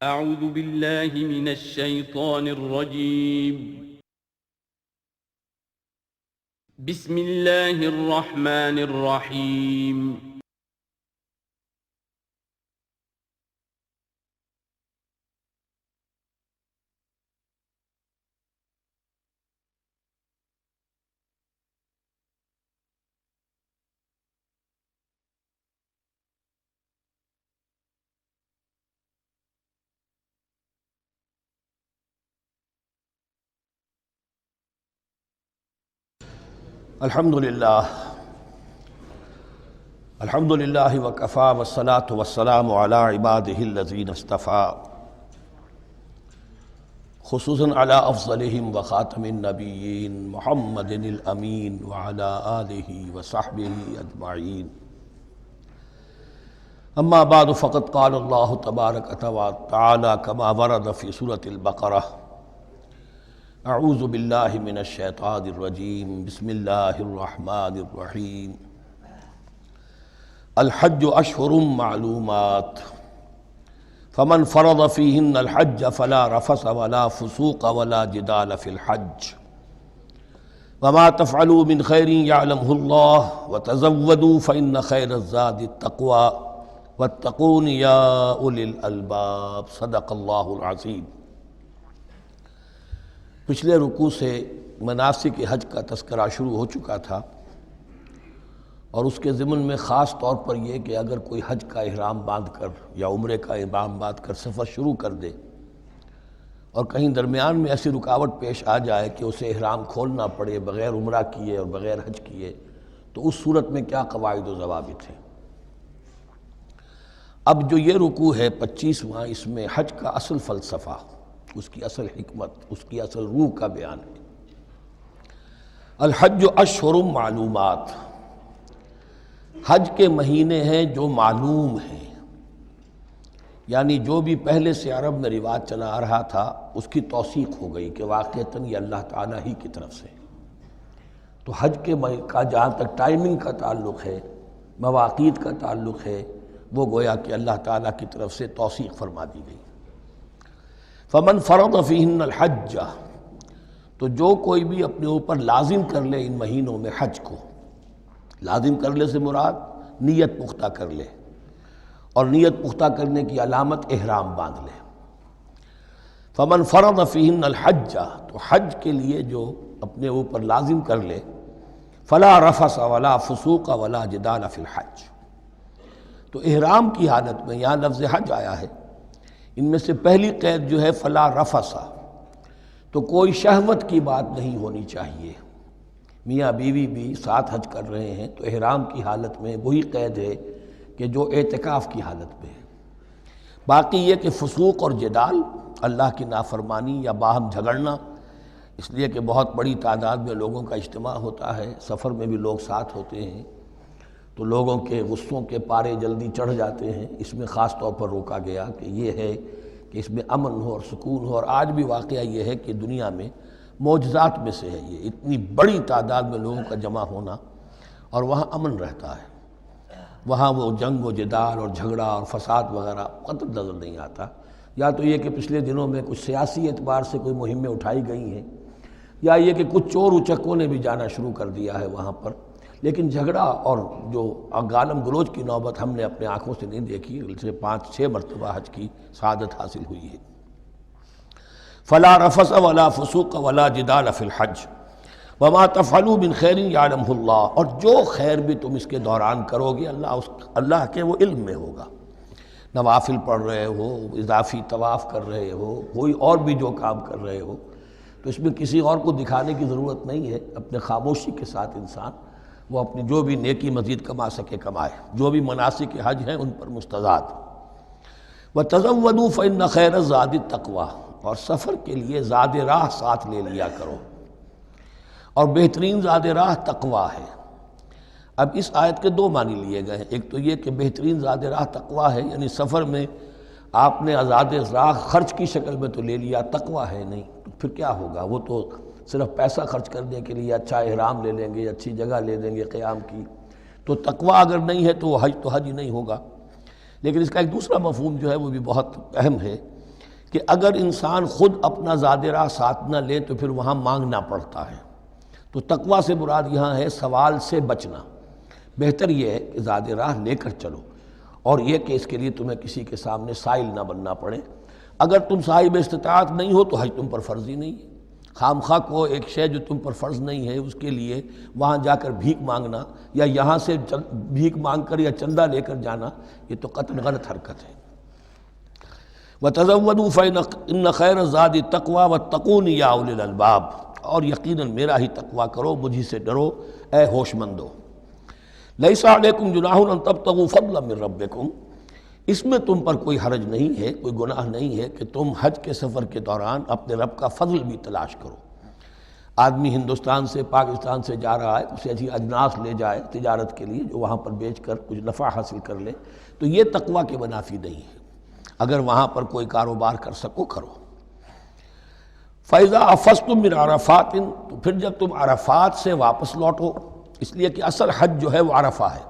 أعوذ بالله من الشيطان الرجيم. بسم الله الرحمن الرحيم. الحمد للہ وکفا والصلاة والسلام علی عباده الذین اصطفى، خصوصاً علی افضلہم وخاتم النبیین محمد الامین وعلی آلہ وصحبہ اجمعین. اما بعد فقد قال اللہ تبارک وتعالی کما ورد فی سورۃ البقرہ: اعوذ باللہ من الشیطان الرجیم، بسم اللہ الرحمن الرحیم. الحج اشہر معلومات، فمن فرض فیہن الحج فلا رفث ولا فسوق ولا جدال فی الحج، وما تفعلوا من خیر یعلمہ اللہ، وتزودوا فإن خیر الزاد التقوی واتقون یا اولی الالباب. صدق اللہ العظیم. پچھلے رکوع سے مناسک حج کا تذکرہ شروع ہو چکا تھا، اور اس کے ضمن میں خاص طور پر یہ کہ اگر کوئی حج کا احرام باندھ کر یا عمرے کا احرام باندھ کر سفر شروع کر دے اور کہیں درمیان میں ایسی رکاوٹ پیش آ جائے کہ اسے احرام کھولنا پڑے بغیر عمرہ کیے اور بغیر حج کیے، تو اس صورت میں کیا قواعد و ضوابط ہیں. اب جو یہ رکوع ہے 25واں، اس میں حج کا اصل فلسفہ، اس کی اصل حکمت، اس کی اصل روح کا بیان ہے. الحج اشہر معلومات، حج کے مہینے ہیں جو معلوم ہیں، یعنی جو بھی پہلے سے عرب میں رواج چلا آ رہا تھا اس کی توثیق ہو گئی کہ واقعتاً یہ اللہ تعالیٰ ہی کی طرف سے. تو حج کے کا جہاں تک ٹائمنگ کا تعلق ہے، مواقیت کا تعلق ہے، وہ گویا کہ اللہ تعالیٰ کی طرف سے توثیق فرما دی گئی. فمن فرض فیہن الحج، تو جو کوئی بھی اپنے اوپر لازم کر لے ان مہینوں میں حج کو. لازم کر لے سے مراد نیت پختہ کر لے، اور نیت پختہ کرنے کی علامت احرام باندھ لے. فمن فرض فیہن الحج، تو حج کے لیے جو اپنے اوپر لازم کر لے، فلا رفث ولا فسوق ولا جدال فی الحج. تو احرام کی حالت میں یہاں لفظ حج آیا ہے، ان میں سے پہلی قید جو ہے فلا رفث، تو کوئی شہوت کی بات نہیں ہونی چاہیے. میاں بیوی بھی ساتھ حج کر رہے ہیں تو احرام کی حالت میں وہی قید ہے کہ جو اعتکاف کی حالت میں ہے. باقی یہ کہ فسوق اور جدال، اللہ کی نافرمانی یا باہم جھگڑنا، اس لیے کہ بہت بڑی تعداد میں لوگوں کا اجتماع ہوتا ہے، سفر میں بھی لوگ ساتھ ہوتے ہیں، تو لوگوں کے غصوں کے پارے جلدی چڑھ جاتے ہیں. اس میں خاص طور پر روکا گیا کہ یہ ہے کہ اس میں امن ہو اور سکون ہو. اور آج بھی واقعہ یہ ہے کہ دنیا میں معجزات میں سے ہے یہ، اتنی بڑی تعداد میں لوگوں کا جمع ہونا، اور وہاں امن رہتا ہے. وہاں وہ جنگ و جدال اور جھگڑا اور فساد وغیرہ قطع نظر نہیں آتا. یا تو یہ کہ پچھلے دنوں میں کچھ سیاسی اعتبار سے کوئی مہمیں اٹھائی گئی ہیں، یا یہ کہ کچھ چور اچکوں نے بھی جانا شروع کر دیا ہے وہاں پر. لیکن جھگڑا اور جو گالم گلوچ کی نوبت ہم نے اپنے آنکھوں سے نہیں دیکھی. 5-6 مرتبہ حج کی سعادت حاصل ہوئی ہے. فلا رفث ولا فسوق ولا جدال فی الحج وما تفعلوا من خیر یعلمہ اللہ، اور جو خیر بھی تم اس کے دوران کرو گے اللہ کے وہ علم میں ہوگا. نوافل پڑھ رہے ہو، اضافی طواف کر رہے ہو، کوئی اور بھی جو کام کر رہے ہو، تو اس میں کسی اور کو دکھانے کی ضرورت نہیں ہے. اپنے خاموشی کے ساتھ انسان وہ اپنی جو بھی نیکی مزید کما سکے کمائے. جو بھی مناسک حج ہیں ان پر مستزاد. وَتَزَوَّدُوا فَإِنَّ خَيْرَ الزَّادِ التَّقْوَىٰ، اور سفر کے لیے زاد راہ ساتھ لے لیا کرو، اور بہترین زاد راہ تقویٰ ہے. اب اس آیت کے 2 معنی لیے گئے ہیں. ایک تو یہ کہ بہترین زاد راہ تقویٰ ہے، یعنی سفر میں آپ نے آزاد راہ خرچ کی شکل میں تو لے لیا، تقویٰ ہے نہیں، تو پھر کیا ہوگا؟ وہ تو صرف پیسہ خرچ کرنے کے لیے اچھا احرام لے لیں گے، اچھی جگہ لے لیں گے قیام کی، تو تقویٰ اگر نہیں ہے تو وہ حج تو حج ہی نہیں ہوگا. لیکن اس کا ایک دوسرا مفہوم جو ہے وہ بھی بہت اہم ہے کہ اگر انسان خود اپنا زاد راہ ساتھ نہ لے تو پھر وہاں مانگنا پڑتا ہے۔ تو تقویٰ سے مراد یہاں ہے سوال سے بچنا۔ بہتر یہ ہے کہ زاد راہ لے کر چلو، اور یہ کہ اس کے لیے تمہیں کسی کے سامنے سائل نہ بننا پڑے۔ اگر تم صاحب استطاعت نہیں ہو تو حج تم پر فرض ہی نہیں ہے۔ خام خواہ کو ایک شے جو تم پر فرض نہیں ہے اس کے لیے وہاں جا کر بھیک مانگنا، یا یہاں سے بھیک مانگ کر یا چندہ لے کر جانا، یہ تو قطعاً غلط حرکت ہے۔ وَتَزَوَّدُوا فَإِنَّ خَيْرَ الزَّادِ التَّقْوَىٰ وَاتَّقُونِ يَا أُولِي الْأَلْبَابِ، اور یقیناً میرا ہی تقویٰ کرو، مجھی سے ڈرو اے ہوش مندو۔ لَيْسَ عَلَيْكُمْ جُنَاحٌ أَن تَبْتَغُوا فَضْلًا مِّن رَّبِّكُمْ، اس میں تم پر کوئی حرج نہیں ہے، کوئی گناہ نہیں ہے کہ تم حج کے سفر کے دوران اپنے رب کا فضل بھی تلاش کرو۔ آدمی ہندوستان سے پاکستان سے جا رہا ہے، اسے ایسی اجناس لے جائے تجارت کے لیے جو وہاں پر بیچ کر کچھ نفع حاصل کر لے، تو یہ تقویٰ کے منافی نہیں ہے۔ اگر وہاں پر کوئی کاروبار کر سکو کرو۔ فَإِذَا أَفَضْتُم مِّنْ عَرَفَاتٍ، تو پھر جب تم عرفات سے واپس لوٹو، اس لیے کہ اصل حج جو ہے وہ عرفہ ہے،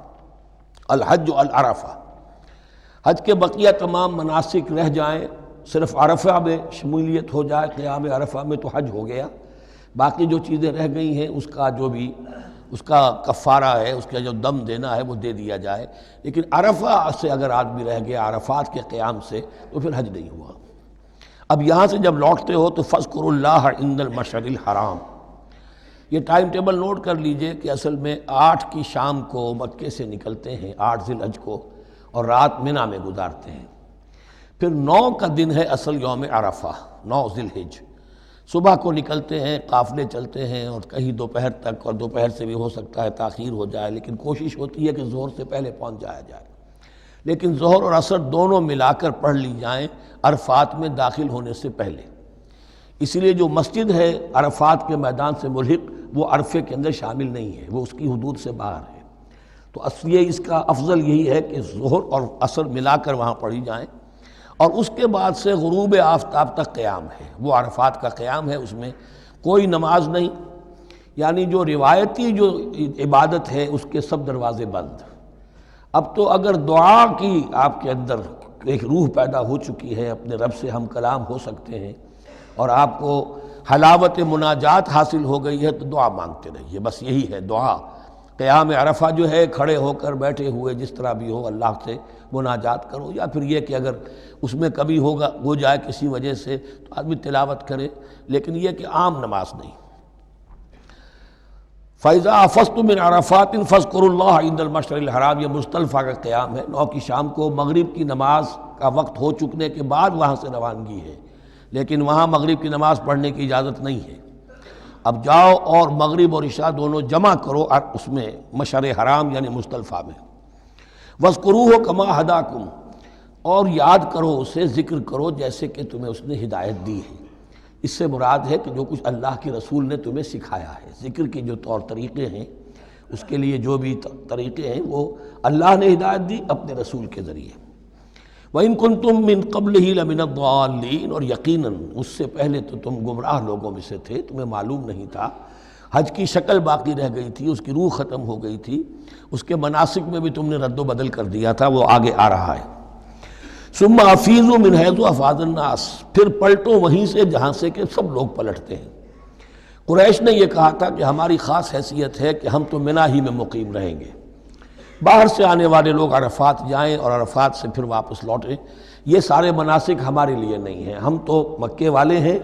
الحج العرفہ۔ حج کے بقیہ تمام مناسک رہ جائیں، صرف عرفہ میں شمولیت ہو جائے، قیام عرفہ میں تو حج ہو گیا۔ باقی جو چیزیں رہ گئی ہیں اس کا جو بھی اس کا کفارہ ہے، اس کا جو دم دینا ہے وہ دے دیا جائے، لیکن عرفہ سے اگر آدمی رہ گیا عرفات کے قیام سے تو پھر حج نہیں ہوا۔ اب یہاں سے جب لوٹتے ہو تو فاذکروا اللہ عند المشعر الحرام، یہ ٹائم ٹیبل نوٹ کر لیجئے کہ اصل میں 8 کی شام کو مکے سے نکلتے ہیں 8 ذی الحج کو، اور رات منی میں گزارتے ہیں۔ پھر 9 کا دن ہے اصل یوم عرفہ، 9 ذی الحج۔ صبح کو نکلتے ہیں، قافلے چلتے ہیں، اور کہیں دوپہر تک، اور دوپہر سے بھی ہو سکتا ہے تاخیر ہو جائے، لیکن کوشش ہوتی ہے کہ ظہر سے پہلے پہنچ جایا جائے، لیکن ظہر اور عصر دونوں ملا کر پڑھ لی جائیں عرفات میں داخل ہونے سے پہلے۔ اسی لیے جو مسجد ہے عرفات کے میدان سے ملحق وہ عرفے کے اندر شامل نہیں ہے، وہ اس کی حدود سے باہر ہے۔ تو اصلی اس کا افضل یہی ہے کہ ظہر اور عصر ملا کر وہاں پڑھی جائیں، اور اس کے بعد سے غروب آفتاب تک قیام ہے، وہ عرفات کا قیام ہے، اس میں کوئی نماز نہیں، یعنی جو روایتی جو عبادت ہے اس کے سب دروازے بند۔ اب تو اگر دعا کی آپ کے اندر ایک روح پیدا ہو چکی ہے، اپنے رب سے ہم کلام ہو سکتے ہیں، اور آپ کو حلاوت مناجات حاصل ہو گئی ہے، تو دعا مانگتے رہیے، بس یہی ہے دعا۔ قیام عرفہ جو ہے کھڑے ہو کر بیٹھے ہوئے جس طرح بھی ہو اللہ سے مناجات کرو، یا پھر یہ کہ اگر اس میں کبھی ہو جائے کسی وجہ سے تو آدمی تلاوت کرے، لیکن یہ کہ عام نماز نہیں۔ فَإِذَا أَفَضْتُم مِّنْ عَرَفَاتٍ فاذكروا اللَّهَ عند المشعر الحرام، یہ مزدلفہ کا قیام ہے۔ 9 کی شام کو مغرب کی نماز کا وقت ہو چکنے کے بعد وہاں سے روانگی ہے، لیکن وہاں مغرب کی نماز پڑھنے کی اجازت نہیں ہے۔ اب جاؤ اور مغرب اور عشاء دونوں جمع کرو اس میں مشعر حرام یعنی مزدلفہ میں۔ وَاذْكُرُوهُ كَمَا هَدَاكُمْ، اور یاد کرو اسے، ذکر کرو جیسے کہ تمہیں اس نے ہدایت دی ہے۔ اس سے مراد ہے کہ جو کچھ اللہ کے رسول نے تمہیں سکھایا ہے، ذکر کے جو طور طریقے ہیں، اس کے لیے جو بھی طریقے ہیں وہ اللہ نے ہدایت دی اپنے رسول کے ذریعے۔ وَإِن كُنتُم مِّن قَبْلِهِ لَمِنَ الضَّالِّينَ، اور یقیناً اس سے پہلے تو تم گمراہ لوگوں میں سے تھے، تمہیں معلوم نہیں تھا، حج کی شکل باقی رہ گئی تھی، اس کی روح ختم ہو گئی تھی، اس کے مناسک میں بھی تم نے رد و بدل کر دیا تھا، وہ آگے آ رہا ہے۔ ثُمَّ أَفِيضُوا مِنْ حَيْثُ أَفَاضَ النَّاسُ، پھر پلٹو وہیں سے جہاں سے کہ سب لوگ پلٹتے ہیں۔ قریش نے یہ کہا تھا کہ ہماری خاص حیثیت ہے کہ ہم تو منی ہی میں مقیم رہیں گے، باہر سے آنے والے لوگ عرفات جائیں اور عرفات سے پھر واپس لوٹیں، یہ سارے مناسک ہمارے لیے نہیں ہیں، ہم تو مکے والے ہیں،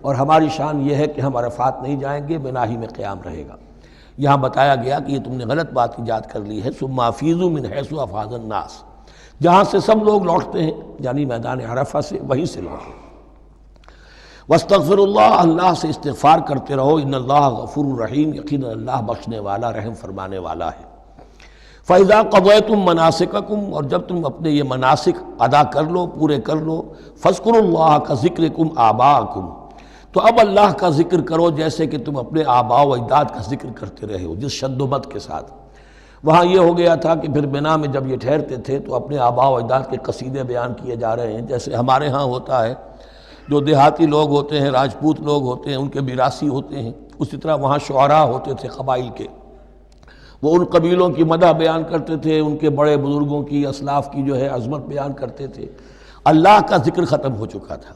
اور ہماری شان یہ ہے کہ ہم عرفات نہیں جائیں گے، منی ہی میں قیام رہے گا۔ یہاں بتایا گیا کہ یہ تم نے غلط بات ایجاد کر لی ہے۔ ثم افیضوا من حیث افاض الناس، جہاں سے سب لوگ لوٹتے ہیں یعنی میدان عرفہ سے، وہیں سے لوٹیں۔ واستغفر اللہ، اللہ سے استغفار کرتے رہو، ان اللہ غفور رحیم، یقینا اللہ بخشنے والا رحم فرمانے والا ہے۔ فَإِذَا قَضَيْتُم مَّنَاسِكَكُمْ، اور جب تم اپنے یہ مناسک ادا کر لو، پورے کر لو، فاذکروا اللہ کذکرکم آباءکم، تو اب اللہ کا ذکر کرو جیسے کہ تم اپنے آباء و اجداد کا ذکر کرتے رہے ہو، جس شد و مد کے ساتھ۔ وہاں یہ ہو گیا تھا کہ پھر منی میں جب یہ ٹھہرتے تھے تو اپنے آباء و اجداد کے قصیدے بیان کیے جا رہے ہیں، جیسے ہمارے ہاں ہوتا ہے، جو دیہاتی لوگ ہوتے ہیں، راجپوت لوگ ہوتے ہیں، ان کے میراثی ہوتے ہیں، اسی طرح وہاں شعراء ہوتے تھے قبائل کے، وہ ان قبیلوں کی مدح بیان کرتے تھے، ان کے بڑے بزرگوں کی، اسلاف کی جو ہے عظمت بیان کرتے تھے۔ اللہ کا ذکر ختم ہو چکا تھا،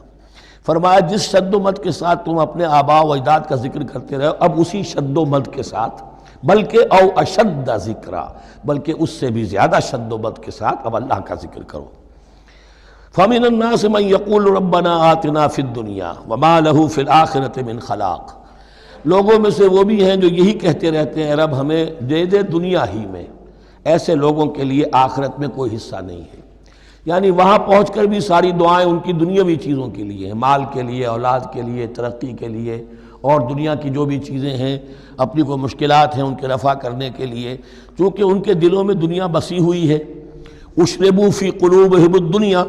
فرمایا جس شد و مد کے ساتھ تم اپنے آباء و اجداد کا ذکر کرتے رہے اب اسی شد و مد کے ساتھ، بلکہ او اشد ذکرا، بلکہ اس سے بھی زیادہ شد و مد کے ساتھ اب اللہ کا ذکر کرو۔ فَمِنَ النَّاسِ مَن يَقُولُ رَبَّنَا آتِنَا فِي الدُّنْيَا وَمَا لَهُ فِي الْآخِرَةِ مِنْ خَلَاقٍ، لوگوں میں سے وہ بھی ہیں جو یہی کہتے رہتے ہیں رب ہمیں دے دے دنیا ہی میں، ایسے لوگوں کے لیے آخرت میں کوئی حصہ نہیں ہے۔ یعنی وہاں پہنچ کر بھی ساری دعائیں ان کی دنیاوی چیزوں کے لیے ہیں، مال کے لیے، اولاد کے لیے، ترقی کے لیے، اور دنیا کی جو بھی چیزیں ہیں، اپنی کوئی مشکلات ہیں ان کے رفع کرنے کے لیے، چونکہ ان کے دلوں میں دنیا بسی ہوئی ہے۔ اشربوا فی قلوبہم الدنیا،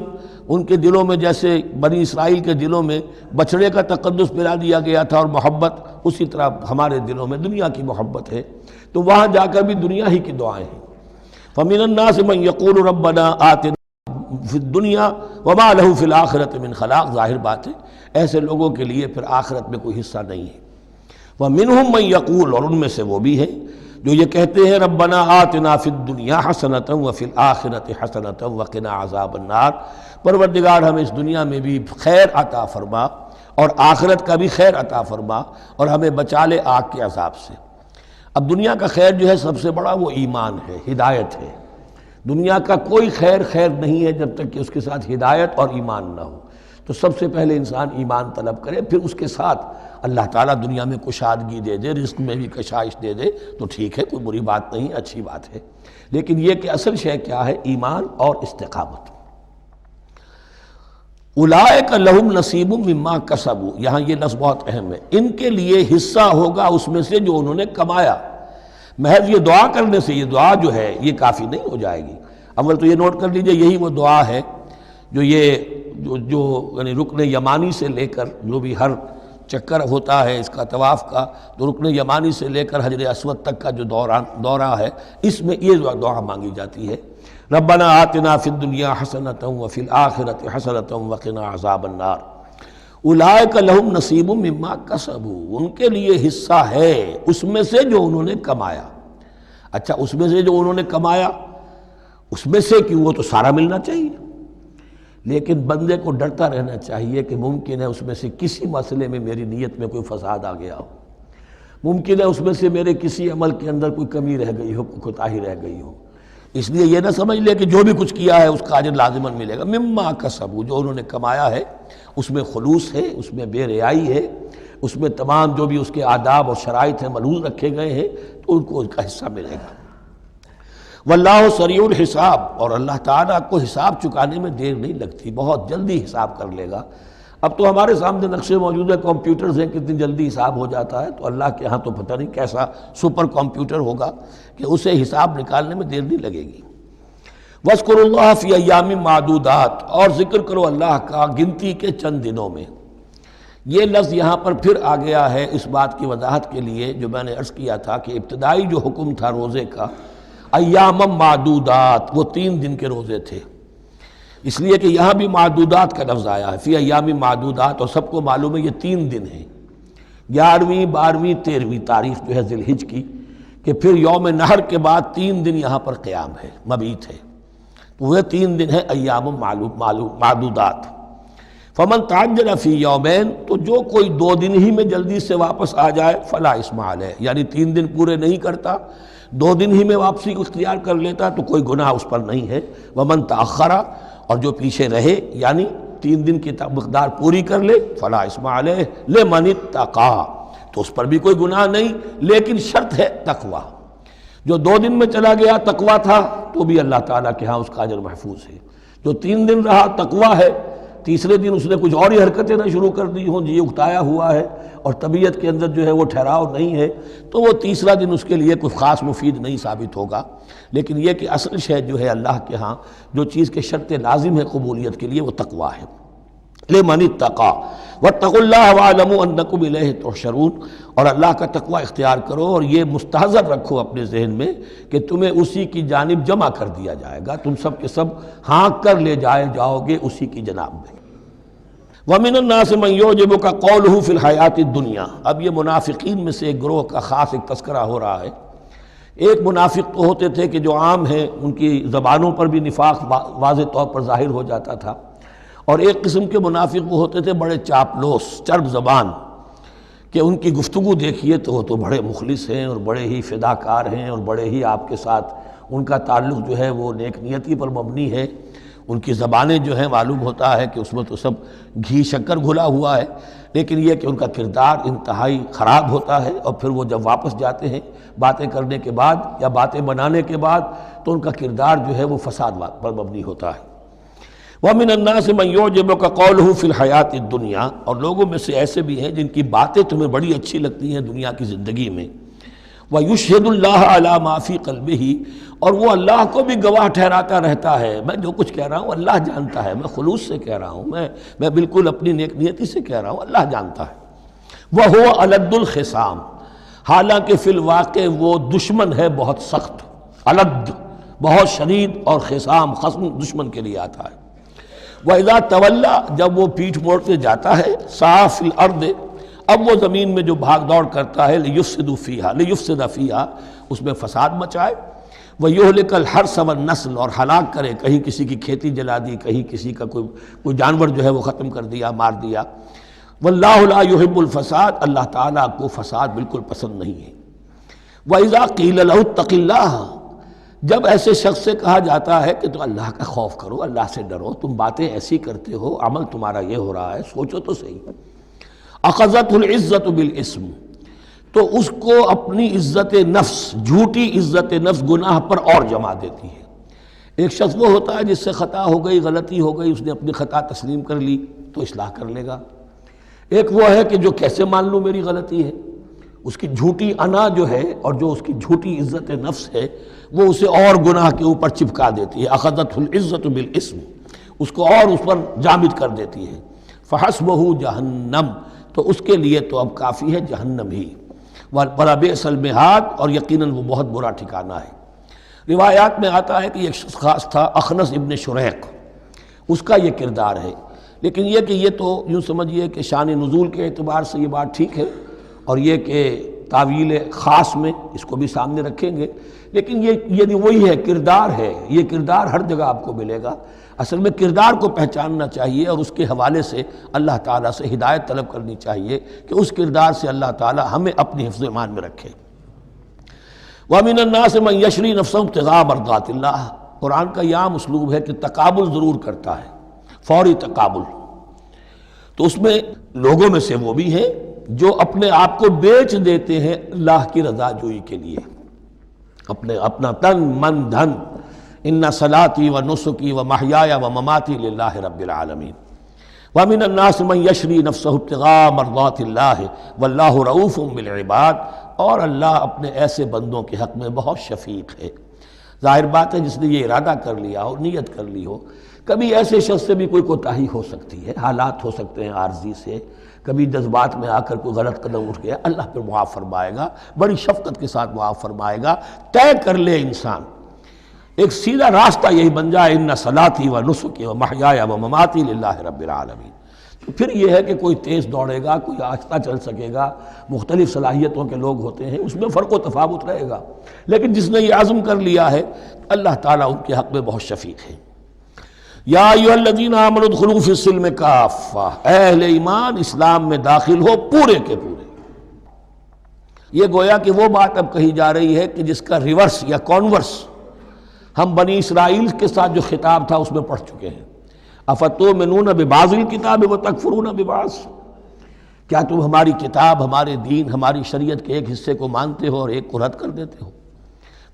ان کے دلوں میں جیسے بنی اسرائیل کے دلوں میں بچڑے کا تقدس پلا دیا گیا تھا اور محبت، اسی طرح ہمارے دلوں میں دنیا کی محبت ہے، تو وہاں جا کر بھی دنیا ہی کی دعائیں ہیں۔ فَمِنَ النَّاسِ مَن يَقُولُ رَبَّنَا آتِنَا فِي الدُّنْيَا وَمَا لَهُ فِي الْآخِرَةِ مِنْ خَلَاقٍ، ظاہر بات ہے ایسے لوگوں کے لیے پھر آخرت میں کوئی حصہ نہیں ہے۔ وَمِنْهُم مَن يَقُولُ، اور ان میں سے وہ بھی ہیں جو یہ کہتے ہیں ربنا آتنا فی الدنیا حسنۃ وفی الآخرۃ حسنۃ وقنا عذاب النار، پروردگار ہمیں اس دنیا میں بھی خیر عطا فرما اور آخرت کا بھی خیر عطا فرما اور ہمیں بچا لے آگ کے عذاب سے۔ اب دنیا کا خیر جو ہے سب سے بڑا وہ ایمان ہے، ہدایت ہے۔ دنیا کا کوئی خیر نہیں ہے جب تک کہ اس کے ساتھ ہدایت اور ایمان نہ ہو۔ تو سب سے پہلے انسان ایمان طلب کرے، پھر اس کے ساتھ اللہ تعالیٰ دنیا میں کشادگی دے دے، رزق میں بھی کشائش دے دے تو ٹھیک ہے، کوئی بری بات نہیں، اچھی بات ہے۔ لیکن یہ کہ اصل شے کیا ہے؟ ایمان اور استقامت۔ اولئک لہم نصیب مما کسبوا، یہاں یہ لفظ بہت اہم ہے، ان کے لیے حصہ ہوگا اس میں سے جو انہوں نے کمایا۔ محض یہ دعا کرنے سے یہ دعا جو ہے یہ کافی نہیں ہو جائے گی۔ اول تو یہ نوٹ کر لیجئے یہی وہ دعا ہے جو یعنی رکن یمانی سے لے کر جو بھی ہر چکر ہوتا ہے اس کا طواف کا، تو رکن یمانی سے لے کر حجر اسود تک کا جو دورہ ہے، اس میں یہ دعا مانگی جاتی ہے، ربنا آتنا فی الدنیا حسنۃ وفی الآخرۃ حسنۃ وقنا عذاب النار۔ اولئک لہم نصیب مما کسبوا، ان کے لیے حصہ ہے اس میں سے جو انہوں نے کمایا۔ اچھا، اس میں سے جو انہوں نے کمایا، اس میں سے کہ وہ تو سارا ملنا چاہیے، لیکن بندے کو ڈرتا رہنا چاہیے کہ ممکن ہے اس میں سے کسی مسئلے میں میری نیت میں کوئی فساد آ گیا ہو، ممکن ہے اس میں سے میرے کسی عمل کے اندر کوئی کمی رہ گئی ہو، کوئی کوتاہی رہ گئی ہو۔ اس لیے یہ نہ سمجھ لے کہ جو بھی کچھ کیا ہے اس کا اجر لازماً ملے گا۔ مما کسبوا، جو انہوں نے کمایا ہے اس میں خلوص ہے، اس میں بے ریائی ہے، اس میں تمام جو بھی اس کے آداب اور شرائط ہیں ملحوظ رکھے گئے ہیں، تو ان کو اس کا حصہ ملے گا۔ واللہ سریع الحساب، اور اللہ تعالیٰ کو حساب چکانے میں دیر نہیں لگتی، بہت جلدی حساب کر لے گا۔ اب تو ہمارے سامنے نقشے موجود ہے، کمپیوٹرز ہیں، کتنی جلدی حساب ہو جاتا ہے، تو اللہ کے ہاں تو پتہ نہیں کیسا سپر کمپیوٹر ہوگا کہ اسے حساب نکالنے میں دیر نہیں لگے گی۔ وَاذْكُرُوا اللَّهَ فِي أَيَّامٍ مَّعْدُودَاتٍ، اور ذکر کرو اللہ کا گنتی کے چند دنوں میں۔ یہ لفظ یہاں پر پھر آ گیا ہے اس بات کی وضاحت کے لیے جو میں نے عرض کیا تھا کہ ابتدائی جو حکم تھا روزے کا، ایام معدودات، وہ 3 دن کے روزے تھے، اس لیے کہ یہاں بھی معدودات کا لفظ آیا ہے، فی ایام معدودات، اور سب کو معلوم ہے یہ 3 دن ہیں، 11ویں 12ویں 13ویں تاریخ جو ہے ذی الحجہ کی، کہ پھر یوم نحر کے بعد 3 دن یہاں پر قیام ہے، مبیت ہے، وہ 3 دن ہے ایام معدودات۔ فمن تعجل فی یومین، تو جو کوئی 2 دن ہی میں جلدی سے واپس آ جائے فلا اثم علیہ، یعنی 3 دن پورے نہیں کرتا، 2 دن ہی میں واپسی کو اختیار کر لیتا تو کوئی گناہ اس پر نہیں ہے۔ ومن تأخر، اور جو پیچھے رہے یعنی 3 دن کی مقدار پوری کر لے فلا اثم علیہ لمن اتقی، تو اس پر بھی کوئی گناہ نہیں، لیکن شرط ہے تقوی۔ جو 2 دن میں چلا گیا تقوی تھا تو بھی اللہ تعالیٰ کے ہاں اس کا اجر محفوظ ہے، جو 3 دن رہا تقوی ہے، تیسرے دن اس نے کچھ اور ہی حرکتیں نہ شروع کر دی ہوں، جی اکتایا ہوا ہے اور طبیعت کے اندر جو ہے وہ ٹھہراؤ نہیں ہے، تو وہ تیسرا دن اس کے لیے کوئی خاص مفید نہیں ثابت ہوگا۔ لیکن یہ کہ اصل شے جو ہے اللہ کے ہاں جو چیز کے شرط لازم ہے قبولیت کے لیے وہ تقوی ہے۔ لمن اتقی واتقوا اللہ واعلموا انکم الیہ تحشرون، اور اللہ کا تقوی اختیار کرو اور یہ مستحضر رکھو اپنے ذہن میں کہ تمہیں اسی کی جانب جمع کر دیا جائے گا، تم سب کے سب ہانک کر لے جاؤ گے اسی کی جناب میں۔ وَمِنَ النَّاسِ مَن يُعْجِبُكَ قَوْلُهُ فِي الْحَيَاةِ الدُّنْيَا، اب یہ منافقین میں سے ایک گروہ کا خاص ایک تذکرہ ہو رہا ہے۔ ایک منافق تو ہوتے تھے کہ جو عام ہیں، ان کی زبانوں پر بھی نفاق واضح طور پر ظاہر ہو جاتا تھا، اور ایک قسم کے منافق وہ ہوتے تھے بڑے چاپلوس، چرب زبان، کہ ان کی گفتگو دیکھیے تو وہ تو بڑے مخلص ہیں اور بڑے ہی فداکار ہیں اور بڑے ہی آپ کے ساتھ ان کا تعلق جو ہے وہ نیک نیتی پر مبنی ہے، ان کی زبانیں جو ہیں معلوم ہوتا ہے کہ اس میں تو سب گھی شکر گھلا ہوا ہے، لیکن یہ کہ ان کا کردار انتہائی خراب ہوتا ہے، اور پھر وہ جب واپس جاتے ہیں باتیں کرنے کے بعد یا باتیں بنانے کے بعد تو ان کا کردار جو ہے وہ فساد پر مبنی ہوتا ہے۔ وَمِنَ النَّاسِ مَن يُعْجِبُكَ قَوْلُهُ فِي الْحَيَاةِ الدُّنْيَا، اور لوگوں میں سے ایسے بھی ہیں جن کی باتیں تمہیں بڑی اچھی لگتی ہیں دنیا کی زندگی میں، وَيُشْهِدُ اللَّهَ عَلَى مَا فِي قَلْبِهِ، اور وہ اللہ کو بھی گواہ ٹھہراتا رہتا ہے، میں جو کچھ کہہ رہا ہوں اللہ جانتا ہے، میں خلوص سے کہہ رہا ہوں، میں بالکل اپنی نیک نیتی سے کہہ رہا ہوں، اللہ جانتا ہے۔ وَهُوَ أَلَدُّ الْخِصَامِ، حالانکہ فی الواقع وہ دشمن ہے بہت سخت، الد بہت شدید، اور خصام خصم دشمن کے لیے آتا ہے۔ وَإِذَا تَوَلَّى، جب وہ پیٹھ موڑتے جاتا ہے، سعى فِي الْأَرْضِ، اب وہ زمین میں جو بھاگ دوڑ کرتا ہے، لِيُفْسِدَ فِيهَا، اس میں فساد مچائے، وَيُهْلِكَ الْحَرْثَ وَالنَّسْلَ، اور ہلاک کرے، کہیں کسی کی کھیتی جلا دی، کہیں کسی کا کوئی جانور جو ہے وہ ختم کر دیا، مار دیا۔ وَاللَّهُ لَا يُحِبُّ الْفَسَادَ، اللہ تعالیٰ کو فساد بالکل پسند نہیں ہے۔ وَإِذَا قِيلَ لَهُ اتَّقِ اللَّهَ، جب ایسے شخص سے کہا جاتا ہے کہ تو اللہ کا خوف کرو، اللہ سے ڈرو، تم باتیں ایسی کرتے ہو، عمل تمہارا یہ ہو رہا ہے، سوچو تو صحیح۔ اخذتہ العزت بالاسم، تو اس کو اپنی عزت نفس، جھوٹی عزت نفس گناہ پر اور جما دیتی ہے۔ ایک شخص وہ ہوتا ہے جس سے خطا ہو گئی، غلطی ہو گئی، اس نے اپنی خطا تسلیم کر لی تو اصلاح کر لے گا۔ ایک وہ ہے کہ جو کیسے مان لوں میری غلطی ہے، اس کی جھوٹی انا جو ہے اور جو اس کی جھوٹی عزت نفس ہے وہ اسے اور گناہ کے اوپر چپکا دیتی ہے۔ اخذتہ العزت بالاسم، اس کو اور اس پر جامد کر دیتی ہے۔ فحسبہ جہنم، تو اس کے لیے تو اب کافی ہے جہنم ہی، وَلَبِئْسَ الْمِہَادُ، اور یقیناً وہ بہت برا ٹھکانہ ہے۔ روایات میں آتا ہے کہ ایک شخص خاص تھا، اخنس ابن شریق، اس کا یہ کردار ہے، لیکن یہ کہ یہ تو یوں سمجھیے کہ شان نزول کے اعتبار سے یہ بات ٹھیک ہے، اور یہ کہ تعویل خاص میں اس کو بھی سامنے رکھیں گے، لیکن یہ وہی ہے، کردار ہے، یہ کردار ہر جگہ آپ کو ملے گا۔ اصل میں کردار کو پہچاننا چاہیے اور اس کے حوالے سے اللہ تعالیٰ سے ہدایت طلب کرنی چاہیے کہ اس کردار سے اللہ تعالیٰ ہمیں اپنی حفظ ایمان میں رکھے۔ وَمِنَ النَّاسِ مَن يَشْرِي نَفْسَهُ ابْتِغَاءَ مَرْضَاتِ اللَّهِ، قرآن کا یہ عام اسلوب ہے کہ تقابل ضرور کرتا ہے، فوری تقابل۔ تو اس میں لوگوں میں سے وہ بھی ہیں جو اپنے آپ کو بیچ دیتے ہیں اللہ کی رضا جوئی کے لیے، اپنا تن من دھن، ان صلاتی و نسکی و محیایا و مماتی للہ رب العالمین۔ ومن الناس من یشری نفسہ ابتغاء مرضات اللہ واللہ رؤوف بالعباد، اور اللہ اپنے ایسے بندوں کے حق میں بہت شفیق ہے۔ ظاہر بات ہے جس نے یہ ارادہ کر لیا ہو، نیت کر لی ہو، کبھی ایسے شخص سے بھی کوئی کوتاہی ہو سکتی ہے، حالات ہو سکتے ہیں عارضی سے، کبھی جذبات میں آ کر کوئی غلط قدم اٹھ گیا، اللہ پھر معاف فرمائے گا، بڑی شفقت کے ساتھ معاف فرمائے گا۔ طے کر لے انسان، ایک سیدھا راستہ یہی بن جائے، ان صلاتی و نسکی و محیایا و مماتی للہ رب العالمین، تو پھر یہ ہے کہ کوئی تیز دوڑے گا، کوئی آہستہ چل سکے گا، مختلف صلاحیتوں کے لوگ ہوتے ہیں، اس میں فرق و تفاوت رہے گا، لیکن جس نے یہ عزم کر لیا ہے اللہ تعالیٰ ان کے حق میں بہت شفیق ہے۔ یا ایھا الذین آمنوا ادخلوا فی السلم کافہ، اے اہل ایمان اسلام میں داخل ہو پورے کے پورے۔ یہ گویا کہ وہ بات اب کہی جا رہی ہے کہ جس کا ریورس یا کانورس ہم بنی اسرائیل کے ساتھ جو خطاب تھا اس میں پڑھ چکے ہیں۔ افتؤمنون ببعض الکتاب وتکفرون ببعض، کیا تم ہماری کتاب، ہمارے دین، ہماری شریعت کے ایک حصے کو مانتے ہو اور ایک کو رد کر دیتے ہو؟